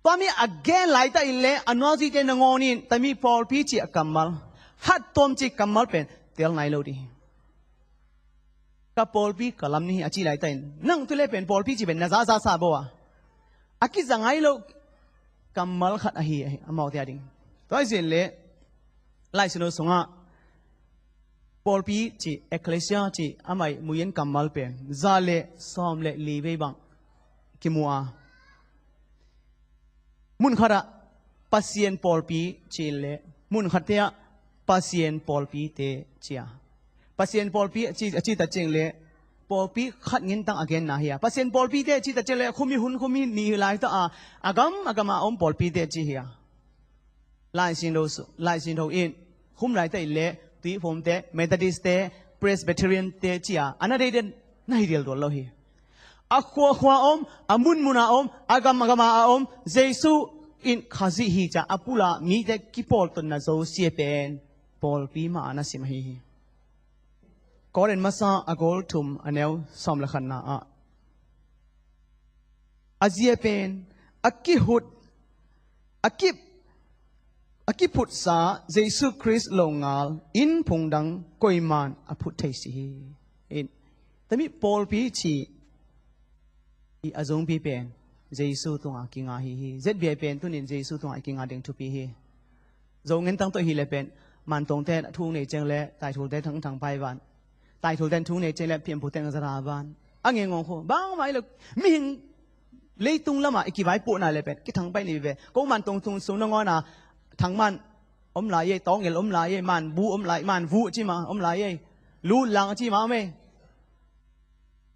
ตอนนี้อักเกนไล่แต่อินเลอันนู้นจีเจนงอนินแต่มีบอลปีจีกัมมัลฮัดตอมจีกัมมัลเป็นเดี๋ยวไหนเราดีกับปอลปีกลัมนี่อาชีไล่แต่นั่งตัวเล่เป็นปอลปีจีเป็นน่าซาซาบัวอากิจังไงเรากัมมัลขัดอาฮีอามาเตียดิงตัวไอ้เจเล่ไล่สนุสงะปอลปีจีเอกเลเซียจีอาไม่มุยันกัมมัลเป็นซาเล่ซอมเล่ลีเวบังกิมัวมุนขระปัสเซียนปอลปีจีเล่มุนขัดเตียปัสเซียนปอลปีเตจีอาปัสเซียนปอลปีจีตัดเจงเล่ปอลปีขัดเงินตั้งอเกนนะเฮียปัสเซียนปอลปีเตจีตัดเจงเล่คุมีหุ่นคุมีนี่ไล่ตัวอากำมาอมปอลปีเตจีเฮียไล่สินโดอินคุมไล่ตัวเล่ตีผมเตเมทอดิสเตเพรสเบเทเรียนเตจีอาอันนั้นเด่นน่าเดียลตัวเราเฮียอาขวาอมอามุนมุนาอมอากำมาอมเจสุอินข้าซิฮีจ้าอาปุลามีแต่กิปอลตัวน่ะโซเซียเป็นปอลปีมาอันนั้นสิมาฮีก่อนมาซาอากอลทุมอันเอวสอมละขันนาอาเจียเป็นอากิหุดอากิพุทธาเยซูคริสต์ลงงาลอินพงดังกอยมันอพุทธสิอินแต่มีปอลปีชีอีอาจงปีเป็นเยซูตัวกิงาฮีเจ็ดเบียเป็นตัวนี้เยซูตัวกิงาเด้งทุปีฮีจงเงินตั้งตัวฮีเลยเป็นมันตรงแต่ทุ่งในเจงเล่ตายถูกได้ทั้งไปวันตายถูกแต่ทุ่งในเจงเล่เพียงผู้แต่งสถาบันอังเงงงโคบ้างไหมเลยมิหิงเลยตุงละมาอีกกี่ใบปูน่ะเลยเป็นกี่ทั้งไปนี่เป็นก็มันตรงสูงนงอน่ะทั้งมันอมลายตองเงลอมลายมันบูอมลายมันวูจิมาอมลายลู่หลังจิมาไหม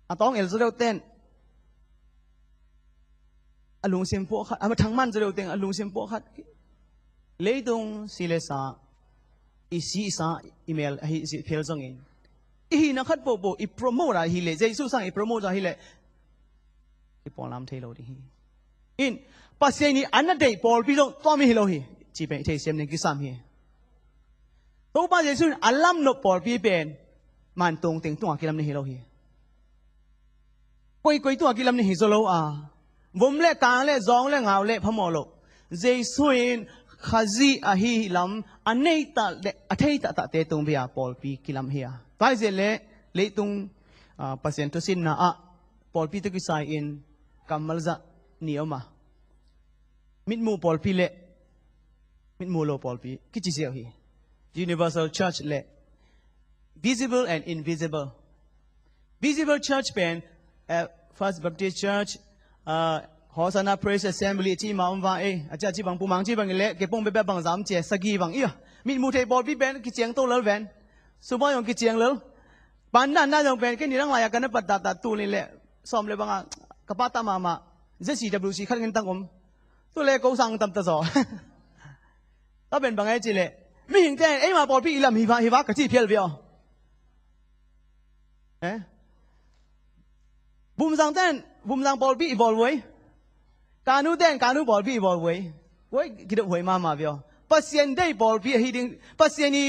อะตองเงลจะเร็วเต้นอลุงเสียมพวกขัดทั้งมันจะเร็วเต้นอลุงเสียมพวกขัดเลยตรงสิเลสาอีซีสาอีเมลให้สิเพลจงเองอีนักขัดโบอีโปรโมทอะไรฮิเลเจสุสังอีโปรโมทอะไรฮิเลอีปอลามเทโลดีอินปัสเซนีอันนั้นเดย์ปอลพี่ต้องตัวมีฮิโลฮีจีเป็นเทเซียมหนึ่งกิสามฮีตัวปัสเซนีอัลลัมโนปอลพี่เป็นมันตรงเต็งตัวกิลัมนี่ฮิโลฮีกุยตัวกิลัมนี่ฮิโซโลวุ้มเล่กางเล่จองเล่เงาเล่พมอโลเจสุอินข้าซีอาฮีลัมอันนี้ตาเล่อัฐิตาเตตรงเบียปอลพี่กิลัมฮีไปเจเล่ตรงปัสเซนตุสินนะปอลพี่ตะกิสายอินกัมมัลซะนี่ออกมามิดมูปอลพี่เล่มิดมูโลปอลพี่คิดจีเสียฮี Universal Church เล่ visible and invisible visible church เป็น First Baptist Church Hosanna Praise Assembly ที่มาอุ้มว่าอาจารย์ที่บางปูมังที่บางเล่เก็บปงไปแบบบางสามเจสกีบางมิดมูเทปอลพี่เป็นกิจเจียงโตเลิศแวนสุภาพยงกิจเจียงเลิศปันนั่นยงเป็นแค่นี้ตั้งหลายกันนะปัดตัดตูนี่แหละซ้อมเลยบางกระป๋าตามาเจสีดับลูซีขัดเงินตั้งผมตัวเล็กกูสั่งตำตะสอถ้าเป็นบางไอ้จีเล่ไม่เห็นแต่มาปอลพี่อีลำฮิวากระจีเพียลเบียวบุมสั่งเต้นบุมสั่งปอลพี่อีบอลไว้การนู้เต้นการนู้บอลพี่อีบอลไว้คิดว่าหวยมาเบียวปัสเซียนได้บอลพี่ฮีดิ้งปัสเซียนี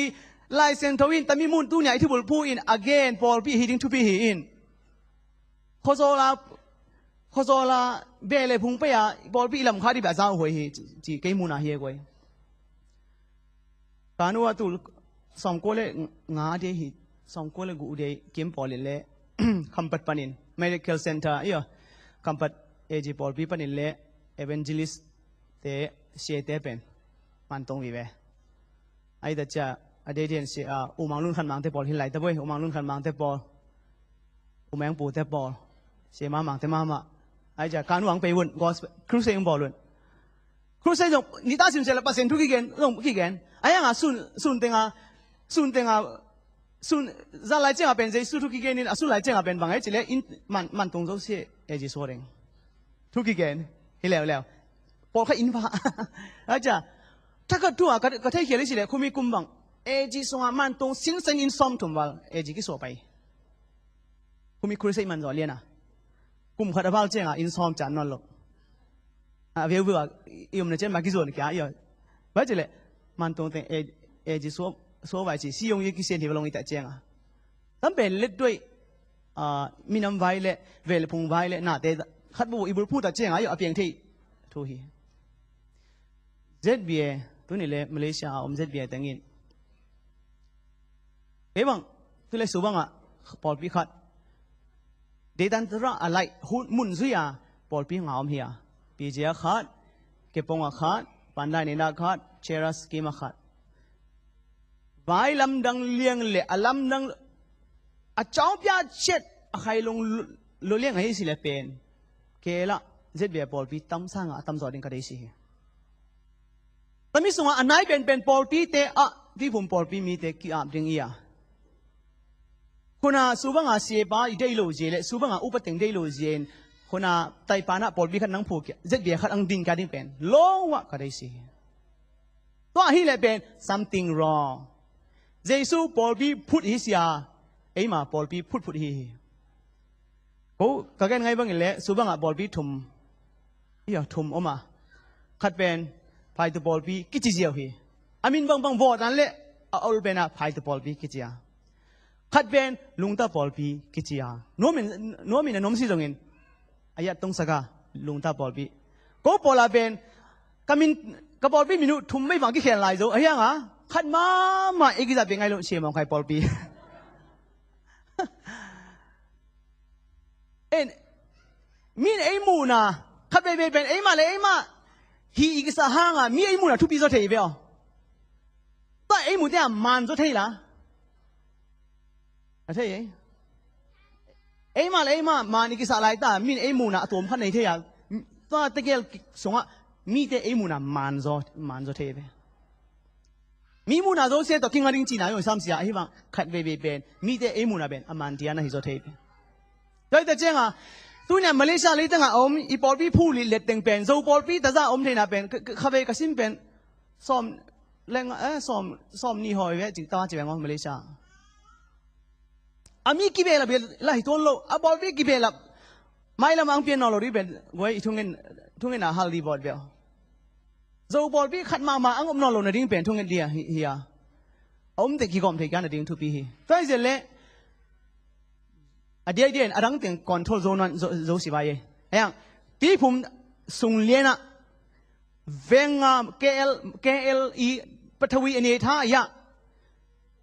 ไลเซนทวินแต่มีมุนตู้ใหญ่ที่บุลพูอิน again บอลพี่ฮีดิ้งทุพี่ฮีอินโคโซลาเบลพุ่งไปบอลพี่ลำคาดิแบบจ้าหวยฮีจีเกมุนาเฮียกวยการนู้ว่าตู้สองคนเลยงาเดียฮีสองคนเลยกูเดียเกมบอลเลยคัมปัดปานิน medical center คัมปัดจีบอลพี่ปานินเลย evangelist เตะเสียเตะเป็นมันตรงวิเวไอ้เด็กจะอดีตเรียนเสียอุมังลุ่นขันมังเตะบอลที่ไหลตะเว้ยอุมังลุ่นขันมังเตะบอลอุแมงปูเตะบอลเสียมามังเตะมา ไอ้จ้ะการวางไปวนก็ครูเซงบอลวนครูเซงนี่ตาสินเสร็จแล้วเปอร์เซ็นต์ทุกกี่เกนลงกี่เกนไอ้ยังอ่ะซุนเต็งอ่ะซุนจะไล่เจ้าเป็นใจสู้ทุกกี่เกนนี่อ่ะซุนไล่เจ้าเป็นบางไอ้จีเล่อินมันตรงตัวเสียไอ้จีสวดเองทุกกี่เกนเห็นแล้วพอเขาอินฟ้าไอ้จ้ะถ้าเกิดตัวก็เที่ยวเลยสิเลยคุณมีกุมบังไอ้จีสวดมันตรงสิ่งสิ่งอินซ้อมถุงวัลไอ้จีกี่สวดไปคุณมีครูเซงมันจ่อเลียนะกุมขัดบ้าเจ้าอินซ้อมจานนอนหลบเวียอีมันเจ้ามากี่ส่วนกี่อ่ะว่าจะเลยมันตรงแต่เอจิสวไว้สิซียงยี่กี่เซนที่ว่าลงอีแต่เจ้าตั้งเป็นเล็ดด้วยมีน้ำไว้เลยเวลพุงไว้เลยหน้าเตะขัดบูอีบุพูดแต่เจ้าอยู่เพียงที่ทุยเจ็ดเบียตัวนี้เลยมาเลเซียเจ็ดเบียตั้งอินเฮ้ยบังตัวเลยสูบังอ่ะปอลปีขัดเดตันตระอะไรหุ่นมุนซุยอ่ะปอลปีงามเฮียปีเจียขัดเก็บปงขัดปันได้ในนักขัดเชรัสกีมาขัดไว้ลำดังเลี้ยงเละลำดังเจ้าพิอาเช็ดใครลงเลี้ยงให้สิเลเป็นเกล่ะเจ็ดเบียปอลปีตั้มสร้างตั้มสอดดิ้งกันได้สิแต่มีส่วนอันไหนเป็นปอลปีเตะที่ผมปอลปีมีเตะกี่อาบดิ้งอีอ่ะคนน่ะสุบังอาเสียบ้าได้โลเจเลยสุบังอาอุปติงได้โลเจนคนน่ะไต่ปานะปอลบีขัดนังผูกเจ็ดเบียขัดอังดิงกันดิ้งเป็นโลวะกันได้สิตัวฮีเลยเป็น something wrong เจสุปอลบีพูดฮิสยาไอ้มาปอลบีพูดฮิกูก็แค่ไงบ้างเลยสุบังอาปอลบีทุ่มทุ่มออกมาขัดเป็นพายตัวปอลบีกิจเจียวฮีอามินบางวอดนั่นแหละเอาเป็นอะพายตัวปอลบีกิจเจียขัดเป็นลุงตาปอลบีกิจยาโน้มินสิตรงนี้อายะตรงสักลุงตาปอลบีก็ปอลาเป็นกามินกับปอลบีมินุทุ่มไม่ฟังกี่เขียนลายโจอายะงะขัดมาเอกิจะเป็นไงลูกเชื่อมองใครปอลบีมินไอมูนะขัดเป็นไอมาเลยไอมาฮีอีกสักห้างอ่ะมีไอมูนะทุบปีโซเทียบเอาแต่ไอมูเนี่ยมันโซเทียละใช่ไหมไอ้มาเลยไอ้มานี่กิสอะไรตามีไอ้มูนะตัวมันขันในเทียตัวตะเกียบสงะมีแต่ไอ้มูนะมันโซเทียบมีมูนะโซเสียตัวกินอะไรจีน่าอยู่ซ้ำเสียไอ้บังขัดเป็นมีแต่ไอ้มูนะเป็นมันเดียนะฮิโซเทียบแล้วแต่เจ้าตัวเนี่ยมาเลเซียเลยตั้งอ่ะอีปอลปีผู้ลิเล็ดเต็งเป็นโซปอลปีแต่จะเทน่ะเป็นข้าเวกสิมเป็นซ้อมแรงซ้อมนี่หอยเว้ยจิตตาจิ๋วมาเลเซียอามีกี่เบลล่ะเบลล่ะฮิตวนโลอาบอลวีกี่เบลล่ะไม่ละมังเปียนนอลรีเป็นไว้ทุ่งเงินฮัลดีบอลเบลโจบอลวีขัดมาอังอมนอลโลนดิ้งเป็นทุ่งเงินเดียเฮียเด็กกี่กอมเทกันดิ้งทุปีฮีแต่เจเล่เดียนดังถึงคอนโทรลโซนโซสิบายเอ้ยที่ผมส่งเลียนะเวงKLE ปัทวีอันนี้ท่ายะ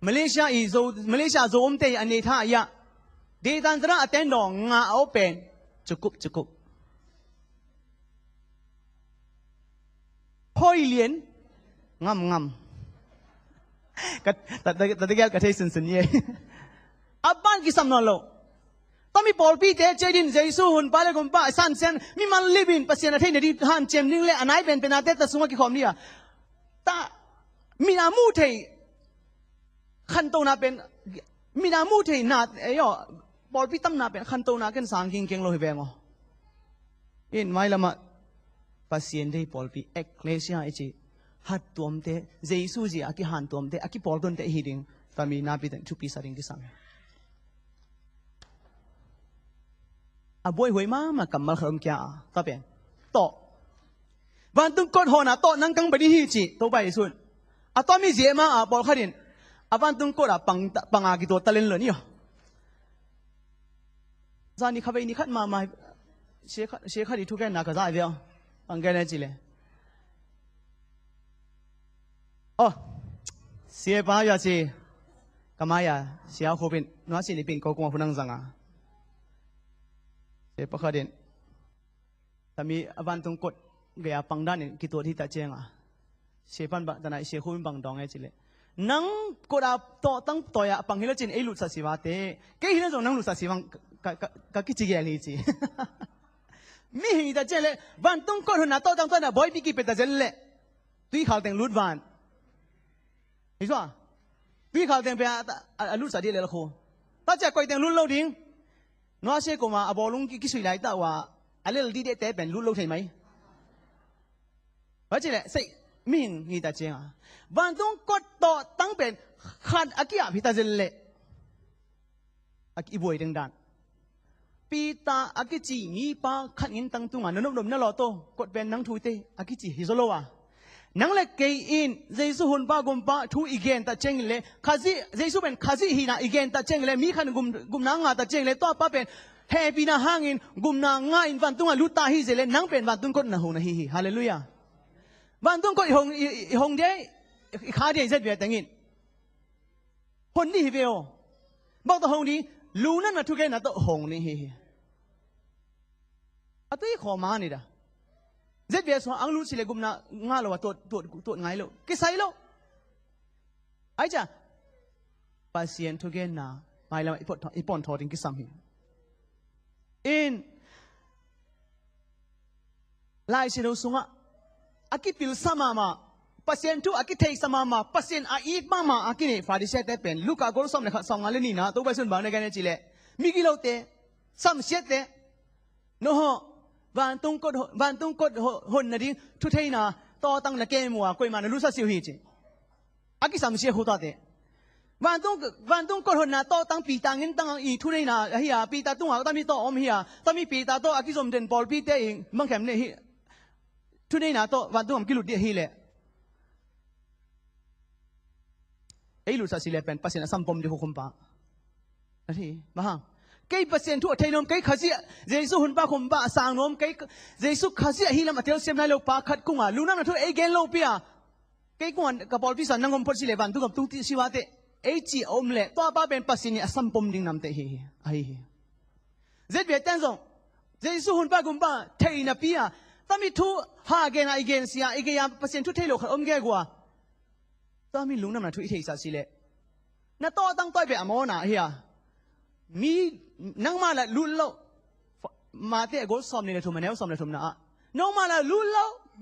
มาเลเซียโซมเตยอันนี้ท่ายะเดตันตระอัตเทนดองงาเอาเป็นจุกุบพอยเลียนงามก็แต่เกี่ยวกับเทสันเย่อับบ้านกิสามนอลโลตอนมีปอลปีเตเจดินเจสูหุ่นไปเลยกุมป้าสันเซนมีมันลิบินปัสเซียนเทนเดดิฮันเจมนิ่งเลยอันไหนเป็นอาเตตสุมากิคอมเนี่ยตามีนามูเทขันโตนาเป็นมีนามูเทนาบอลพิตั้มนาเป็นขันโตนาเกันสางเก่งโลหิเวงอ๋อเอ็นไม่ละมาปัสเซียนได้บอลพิเอกเลเซียไอจีฮัดตัวมเตเจสูจีอากิฮันตัวมเตอากิบอลต้นเตฮีดิงตามีนาพิตันชุปีสาริงกิสังบอยหวยมากำมาเขิมแก่ตาเป็นโตวันตุงกดหัวน่ะโตนั่งกังไปดีฮีจีโตไปสุดตอนมีเจมาบอลขัดินวันตุงกดปังอากิตัวตะเลนเลยนี่จานี่ข้าไปนี่ขัดมาเชื่อขัดที่ทุกแก่นักก็ได้เดียวปังแก่เนี่ยจีเลยเสียป้ายาจีกำมายาเสียหัวเป็นนัวสินี่เป็นก็กงพูนังจังเสียปะขัดินแต่มีวันตุงกดเกียปังด้านนี่กิตัวที่ตาเจียงเสียปันบัตรไหนเสียหัวเป็นปังดองไอ้จีเลยนังกดโตตั้งตัวยาปังฮิลจินไอลุสัสิวาเต้แกฮิลจงนังลุสัสิวังก็กิจเกลีจี มีหิตาเจเล่วันต้องกดหัวหน้าโตตั้งต้นน่ะบอยปีกีเป็ดตาเจเล่ตุยข่าวแต่งลุดวันเห็นป่ะตุยข่าวแต่งเป็นลุดสาดีเลยละครูถ้าจะก่อยแต่งลุดเล่าดิ้งนัวเชกูมาอบอลุงกิสุยไลต์ว่าอะไรดีเด็ดแต่เป็นลุดเล่าใช่ไหมเพราะฉะนั้นสิมีหิตาเจอ่ะวันต้องกดโตตั้งเป็นขันอากิอาพิตาเจเล่อากิบวยดังดันปีตาอากิจีมีปาขันยินตั้งตุงอ่ะนนนนั่นหล่อโตกดเป็นนังทุยเตอากิจีฮิโซโลวะนังเล็กเกอินเจสุหุนปากุมปาทุอีเกนตาเจงเล่ข้าซีเจสุเป็นข้าซีฮีนาอีเกนตาเจงเล่มีขันกุมนางาตาเจงเล่ตัวป้าเป็นเฮปีนาหางอินกุมนางาอินวันตุงอ่ะลุตาฮิเจเล่นังเป็นวันตุงกดนะฮูนะฮิฮาเลลูยาวันตุงกดหงเดขาเดียเจ็ดเบียตังอินคนนี้ฮิเวโอบอกตัวหงนี้ลูนั่นน่ะทุกแกน่ะตัวหงนี่ฮิอะตุยขอมานี่ดาเจ็ดเบียสองอังลูสิเลกุมนางาโลว่าตัวไงโลกิไซโลไอ้จ้ะปาเซียนทุกแกน่ะไม่ละอีปอนทอดิงกิซัมฮิอินไลซิโนซุงะอากิปิลซามามาปาเซียนทุอากิเทซามามาปาเซียนอาอีดมามาอากินี่ฟาดิเซตเป็นลูกากอลซอมเนี่ยสองงานเลยนี่นะตัวไปส่วนบางในการเนี่ยจีเล่มิกิโลเตซัมเซตเตโนฮวันตุงกดหนนะดิทุเทน่ะต่อตั้งละเกมัวกุยมานะลุซาซิวฮีจีอากิซัมเซฮูตาเตวันตุงกดหนนะต่อตั้งปีตังเงินตั้งอีทุเทน่ะเฮียปีตาตุงหาตามีต่ออมเฮียตามีปีตาต่ออากิสมเดนบอลปีเตอิงมังแขมเนี่ยทุเทน่ะต่อวันตุงกิลุดเดียฮีเล่ไอ้ลุซาซิเลเป็นเปอร์เซ็นต์สัมปมดิหุคุมปะนั่นทีมาฮะไก่เปอร์เซ็นต์ทั่วไทยนมไก่ข้าเสียเจสุหุนปะคุมปะสางนมไก่เจสุข้าเสียฮีลามาเทลเซมไนโลปะขัดกุ้งอ่ะลูนั่นน่ะทั่วไอ้เกนโลเปียไก่กุ้งกับปอลพิสันนังงมพอสิเลบันตุกับตุติสิวะเตไอ้จีอมเล่ตัวป้าเป็นเปอร์เซ็นต์สัมปมดิ่งนำเตฮีไอ้เจเบียตันซงเจสุหุนปะคุมปะไทยน่ะเปียตามีทั่วฮาเกนไอ้เกนเสียไอ้เกยามเปอร์เซ็นต์ทั่วไทยโลขัดอมแก่กว่าตามีลุงนั่นน่ะทั่วไอ้เทศสิเลน่ะต่อตั้งต้อยไปอโมน่ะเฮียมีนังมาละลุลโลมาเตะกอลซอมเนี่ยทุมเนี่ยซอมเนี่ยทุมนะน้องมาละลุลโล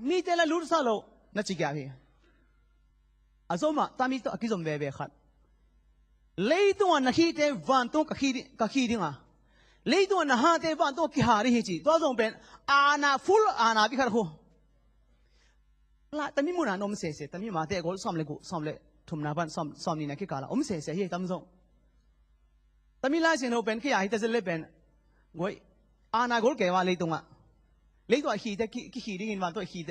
มีเตละลุลซาโลน่ะจิกาเฮียอาซอมาตามีตัวกิซอมเบเบขัดเลยตัวน่ะฮีเตวันตัวกะฮีดิงอ่ะเลยตัวน่ะฮาเตวันตัวกิฮาริเฮจิตัวซองเป็นอานาฟุลอานาบิขัดโคละตามีมุนานอมเสตามีมาเตะกอลซอมเลยกูซอมเลยทุมนาบันซอมนี่นะคิกาละอมเสเฮียตามซองตามีลายเสียงโนเป็นขี้ยาฮิตาเซเลเป็นงวยอาณาโกลเกว่าเลยตรงอ่ะเลยตัวฮีเตกิฮีดิ้งวันตัวฮีเต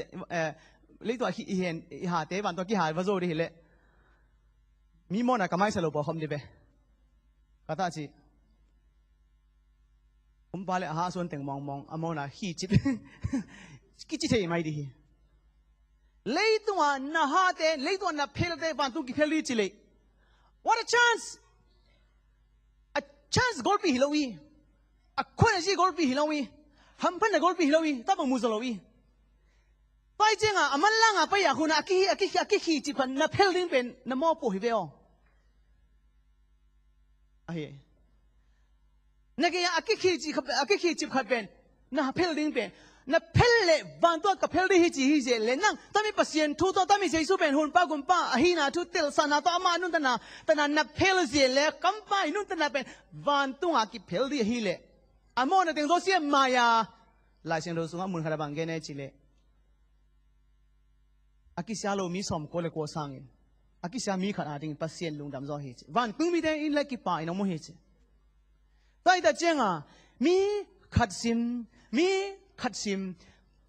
เลยตัวฮีเห็นหาเตวันตัวกิหาวาโซดิเละมีมอนะกำไมสโลปอคอมดิเปกาตาจีผมไปเลยหาส่วนแต่งมองอมอนะฮีจิตกิจิเทไม่ดีเลยตัวน่ะหาเตเลยตัวน่ะเพลเตวันตัวกิเพลิจิเลย what a chance chance goal pi hilowi a khone ji goal pi hilowi ham phan goal pi hilowi ta bang mu zolowi pai jenga amalla nga pa ya khuna aki khi chi phan na phelding pen na mo po hi veo a he na ke ya aki khi chi khat pen na phelding pen na phelle van to ka phelde hi chi hi je le nang ta mi pasien thu to ta mi jesu pen hun pa gun pa a hi na thu tel sana to ama nun tana na phel je le kam pa nun tana pen van tu a ki phelde hi le amo na teng so sia ma ya la sin ro su nga mun khara bang ge ne chi le aki sia lo mi som ko le ko sang in aki sia mi khana ding pasien lung dam zo hi chi van tu mi de in le ki pa in mo hi chi tai da jenga mi khat sim miขัดซิม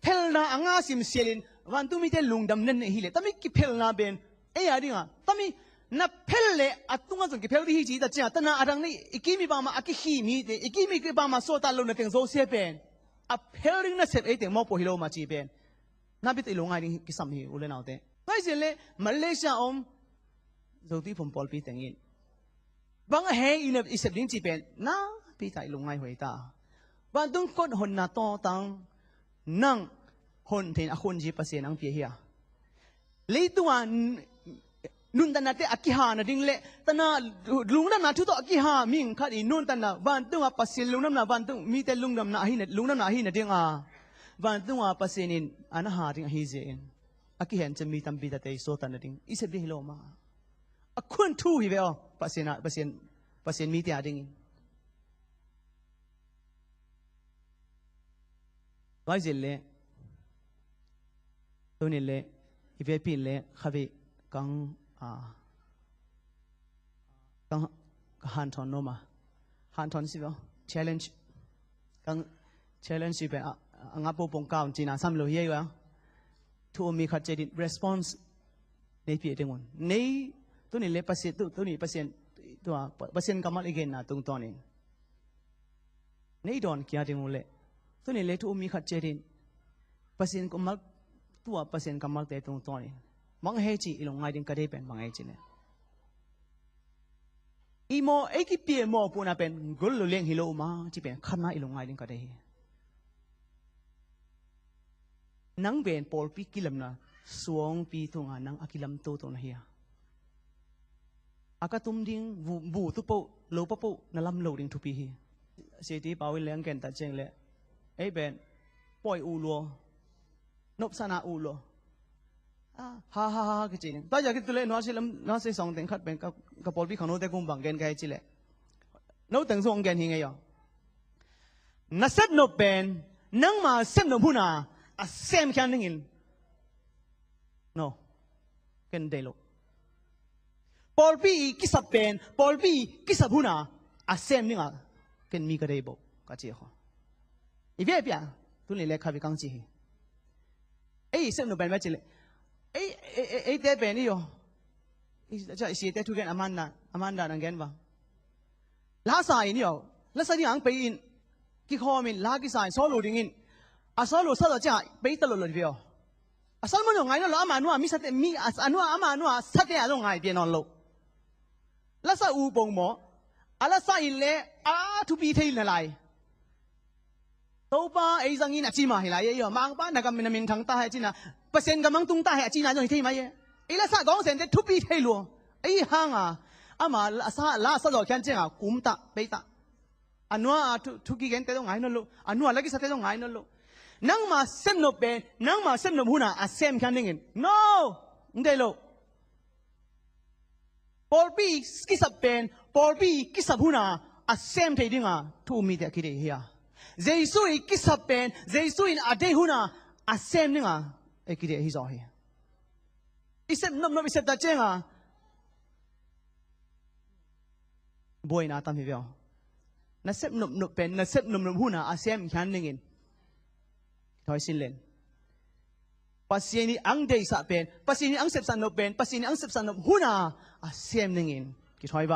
เพลนาอ่างซิมเซลินวันตุมิเตลุงดำเนินฮิเลตามิกิเพลนาเป็นเอ้ยอะไรอ่ะตามินับเพลเลอัตุงอ่ะส่งกิเพลที่ฮิจิตาเจ้าตนาอะไรนี่อีกิมีบามาอากิฮีมีเตอีกิมีกิบามาโซตาลุนเตงโซเซเป็นอ่ะเพลลิงน่ะเสพเอเตงมอปฮิโลมาจีเป็นนับไปตีลุงไงดิกิสัมฮีอุเลนเอาเตไม่ใช่เลยมาเลเซียอมจุดที่ผมพอลปีเตงินบางแห่งอินอิสเบลินจีเป็นน่าปีใจลุงไงหัวตาวันตุงกดหนนาโตตังนั่งหนเทนอคนจีภาษานังเปียเฮียเลยตัวนุนตันนาเตอกิฮานะดิ้งเละตันนาลุงน้ำนาทุตอกิฮามิงขัดอีนุนตันนาวันตุงภาษาลุงน้ำนาวันตุงมีแต่ลุงน้ำนาหินลุงน้ำนาหินดิ้ง วันตัวปัสนินอันหาริงฮิเจนอากิเห็นจะมีตัมปีตะเตยโซตันนั่นเองอิเสบิฮิโลมาอาคุณทูฮิเวอปัสนมีเตียดิ้งไว้เจเล่ตัวนี้เล่อีเวปีเล่ข้าไปกังฮันทอนโนมาฮันทอนสิเวอ challenge กัง challenge สิเวองับปูปงกาวจีน่าซ้ำโลเฮียวะทูมีขัดเจดิ response ในปีเดียวกันในตัวนี้เล่ปัสตัวนี้ตัวปัสกำมัดอีกนะตรงตัวนี้ในดอนกี่อาทิตย์มูเล่ตัวนี้เล่ทูมีขัดเจดิปัสกำมัดตัวปัสกำมัดแต่ตรงตัวนี้บางเหตุอีหลงไงดิ้งกระเดเป็นบางเหตุเนี่ยอีโมเอกิเปียโมปูนาเป็นกุลลุเลียงฮิโลมาจีเป็นขันมาอีหลงไงดิ้งกระเดนังเป็นปอลปีกิลมนะสวงปีทงนังอากิลมโตตัวนะเฮียอากาตุมดิ้งบูตุโปโลปะโปนั่นลำโลดิ้งทุปีเฮียเสียทีป่าวิเลียงกันตัดเจงเลยไอ้เป็นปล่อยอูลัวนบสนาอูลัวฮ่าก็จริงตอนอยากกินตัวเล่นน้องเสียสองเต็งขัดเป็นกับปอลปีของโน้ตแต่กุมบังเกนกันจีเลยโน้ตแต่งส่งเกนหิงไงยอนัสเซตโนเป็นนังมาเซมโนพูนาอาเซมแค่นึงอินโนเกนเดโลปอลปีกิสับเป็นปอลปีกิสับพูนาอาเซมนึงอ่ะเกนมีกระเดย์บอกก็จีเขาอีเวียเปียตัวนี้เล็กขับไปกังจีเอ้ยเซมโนเป็นไม่จีเลยเอ้เด็กเป็นนี่โยจะเสียเด็กทุกคนอามันดานังเกนวะลาสายนี่โยลาสายนี่อังไปอินกี่ข้อมินลากี่สายโซโลดิ้งอินอาโซโลสัตว์จะไปตลอดเลยเดียวอาสัลมันยังไงเนาะอามานัวมีสัตว์มีอานัวอามานัวสัตว์เนี่ยลงไงเปลี่ยนนอนโลลาสายอูปงหมออาลาสายเล่ทุบีเทียนอะไรตัวป้าไอ้สังอินอาจีมาเฮลัยเยอะมังป้านักมินทั้งตาให้จีน่ะเปอร์เซ็นต์กำลังตุ้งตาให้จีน่าจงที่ไหมไอ้ละสักกองเซนเดทุบีเทียนลัวไอ้ห่างอามาลาสักดอกแค่เจ้ากุมตาไปตาอันนัวทุกี้กันแต่ต้องไงนั่นลูอันนัวลักษณะแต่ต้องไงนั่นลูนังมาเซมโนเป็นนังมาเซมโนหุ่นอาเซมแค่นี้เอง no ไม่ได้ลูปอลปีกิสับเป็นปอลปีกิสับหุ่นอาเซมเทียดิ้งทุมีแต่คิดเฮียเจสุอิกิสับเป็นเจสุอินอเดหุ่นอาเซมนี่ไอ้คิดเฮียจ่อเฮียอิเซมนบอิเซมตาเจงบ่อยนะตามที่เดียวนักเซมนบเป็นนักเซมนบหุ่นอาเซมแค่นี้เองถอยสินเลนปัสยานีอังเดย์สับเป็นปัสยานีอังเซปสันนบเป็นปัสยานีอังเซปสันนบหุ่นอาเซมนี่เองคิดถอยไป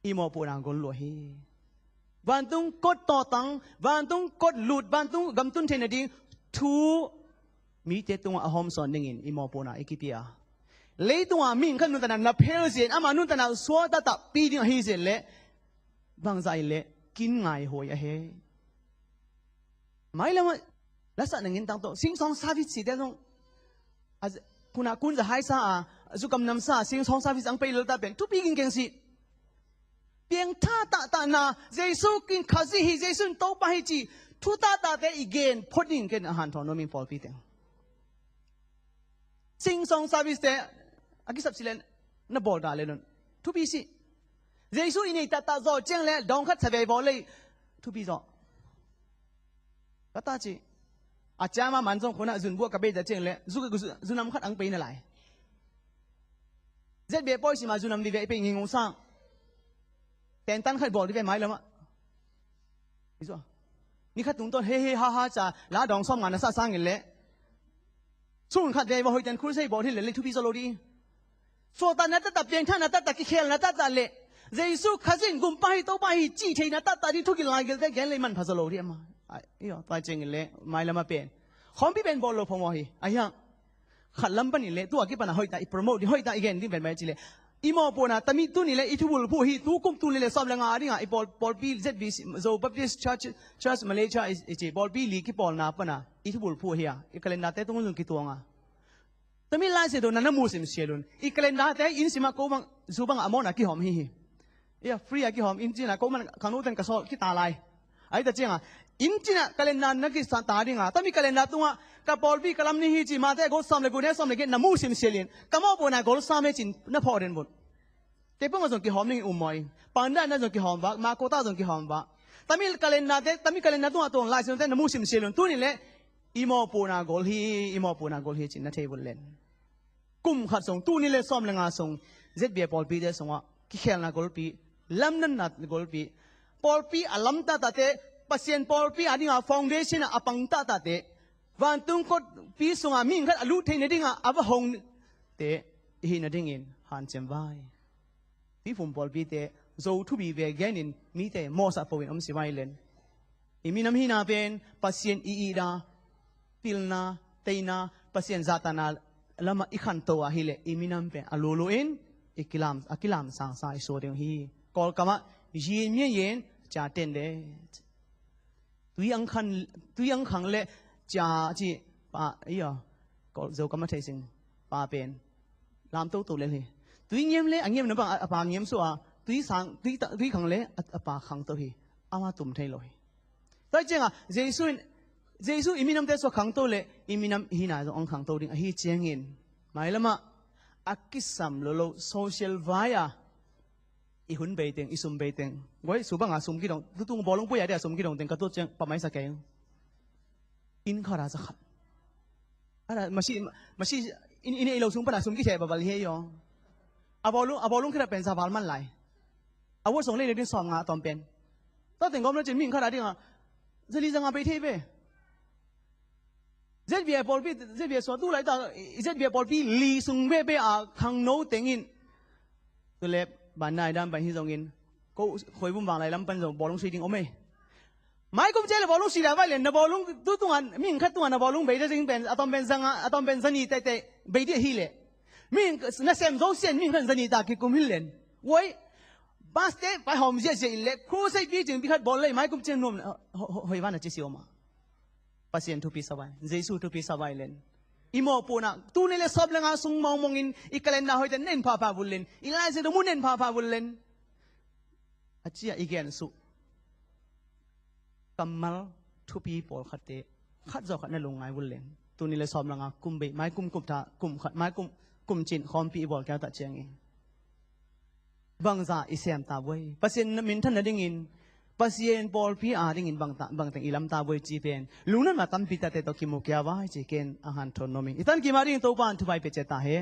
อีโมปูนางกลลัวเฮวันตุงกดต่อตังวันตุงกดหลุดวันตุงกำตุนเทนดิ้งทูมีเจตุงอาหอมสอนดิ้งอีโมปูนาเอกิปียเลยตุงอามิงขันนุนตนานับเพลเซียนอามานุนตนาสวดตาปีดิ้งเฮเซนเล่บางใจเล่กินไงหัวยเฮไม่ละมันลักษณะหนึ่งตั้งโตสิ่งสองสาวิสีเดียวต้องคุณจะให้ซาจุกำนำซาสิ่งสองสาวิสังไปเลยตาเป็นทุกปีกินเก่งสิเพียงท่าตานาเจสุกินข้าสิฮิเจสุนโตไปให้จีทุตาแต่อีกเกนพอดิ้งกันอาหารทอนมีฟอลปีเต็งสิ่งสองสาวิสเตอากิสับสิเลนนับบอลดาเลนทุกปีสิเจสุอินี่ตาโจเจงเลดองคัดสบายบอลเลยทุกปีโจก็ตาจีอาจารย์มามันส่งคนน่ะจุนบัวกับเบจะเจงเลยจุนนำขัดอังไปนั่นแหละเจ็ดเบียปอยสิมาจุนนำดีเวไปยิงงซังแต่ตันขัดบอลดีเวไหมล่ะมะนี่จ้ะนี่ขัดตุ้งต้นเฮ้ฮ่าจ้าลาดองซ้อมงานน่ะสร้างเงินเลยส่วนขัดเวว่าเฮ้ยแต่คุณใช้บอลที่เหลือเลยทุกปีโซโลดีส่วนตอนนั้นตัดเปลี่ยนท่านนั้นตัดกิเคลนั้นตัดเลยเจสุขัดสินกุมไปโตไปจีเทนั้นตัดที่ทุกกิลายกันแต่แกเลยมันพัสโลดีมาไอ้ตัวจริงเลยไม่ละมาเป็นคอมพิวเป็นบอลโลพอมอฮีไอ้ยังขัดลำปันนี่เลยตัวกี่ปัญหาหอยตาอีโปรโมทหอยตาอีกเองที่เป็นแบบนี้เลยอีโมปนะแต่มีตัวนี่เลยอีทุบุลผู้ฮีตัวกุมตัวนี่เลยสอบแรงงานนี่ไงอีบอลปีเจ็ดบีโซบัพติสชัชมาเลเซียไอ้บอลปีลีกี่บอลนับปนะอีทุบุลผู้ฮีอีกเลนดาเต้ต้องยุ่งกี่ตัวงะแต่มีลายเสียดนั่นมูสิมเสียดุนอีกเลนดาเต้อินสิมาโกบังซูบังอามอนะกี่หอมฮีฟรีอะกี่หอมอินจีนะโกมันขังนู้นเป็นกระสอบกี่ตาลายไอ้แต่จริง อินจินะกาเลนนักกิสันตาดิงาแต่มีกาเลนตัวกับปอลปีกลัมนี่ฮิจิมาแต่ก็สามเลยกูเนี่ยสามเลยก็น้ำมูสิมเสียลินก็มอปนายก็สามเลยจินน้าพอเดินบนแต่พวกมันส่งกี่หอมนี่อุ้มมอยปันได้นั่นส่งกี่หอมวะมาโคต้าส่งกี่หอมวะแต่มีกาเลนแต่มีกาเลนตัวไล่ส่งแต่น้ำมูสิมเสียลินตัวนี้แหละอีมอปนายก็จินน้าเทบุลเลนกุมขัดส่งตัวนี้เลยสามเลยงาส่งเจ็ดเบียปอลปีเดส่งว่ากิเคลนาโกลปีลัมนั่นนัดโกลปีปอลปีอัลลัมตาตาเตปัสยันปอลปีอันนี้ฟาวเดชั่นอปังตาตาเตวันตุงก็ปีส่งอามิงขัดอลูเทนดิ้งอาบะฮงเตหินดิ้งอินฮันเจมไวปีฟุมปอลปีเตโซทูบีเวกแกนินมีเตมอสอะปวินสิไวเลนอิมินามหินาเป็นปัสยันอีดาปิลนาเตนาปัสยันซาตานาลำมาอีขันโตอะฮิเลอิมินามเป็นอลูโลอินakilam sang sai so ding hi kol kama yin myen yin ja tin de tui ang khang le ja ji pa yo kol zo kama thai sing pa pen lam to le hi tui nyem le angem na ba pa nyem so a tui khang le pa khang to hi ama tum thai loi tai cheng a jesu iminam te so khang to le iminam hi na zo ang khang to ding hi cheng in mai lama akisam lolo social via ihun beiteng isum beiteng goi subang asum ki dong tutung bolong puya dia asum ki dong teng katut cheng pamai sa keng in khara sa khat ara masi in ilo sung pada sum ki che babal he yo abolung khira pen sa bal man lai awo song le din som nga tom pen ta teng gom le chen ming khara ding a zeli zanga be the be ZBA Polpi ZBA so tu lai ta ZBA Polpi li sung be a khang no teng in tu le ban nai dam ban hi zong in ko khoi bum bang lai lam pan zong bolong si ding ome mai kum che le bolong si la vai le na bolong tu tu an ming khat tu an bolong be de sing pen atom ben zanga atom ben zani te be de hi le ming na sem zo sian ming khan zani ta ki kum hin len woi bas te pai hom je je le khu sai bi jing bi khat bol le mai kum chen nom hoi wan na che si oma pasien tu pisawai jesu tu pisawai len imo puna tu ne le sob langa sung mong mongin ikalen na hoiten nen pha bullen ilai se mu nen pha bullen achia igen su kamal tu pi pol khate khat zo khat na lungai bullen tu ne le sob langa kumbe mai kum tha kum khat mai kum chin khom pi bol ka ta cheng in bangza isem ta boi pasien min than na ding in pasien Paul pi a ding in bang teng ilam ta boi chi pen lunan ma tam pi ta te to ki mu kya wa chi ken a han thon no mi itan ki ma ding to pan thu bai pe che ta he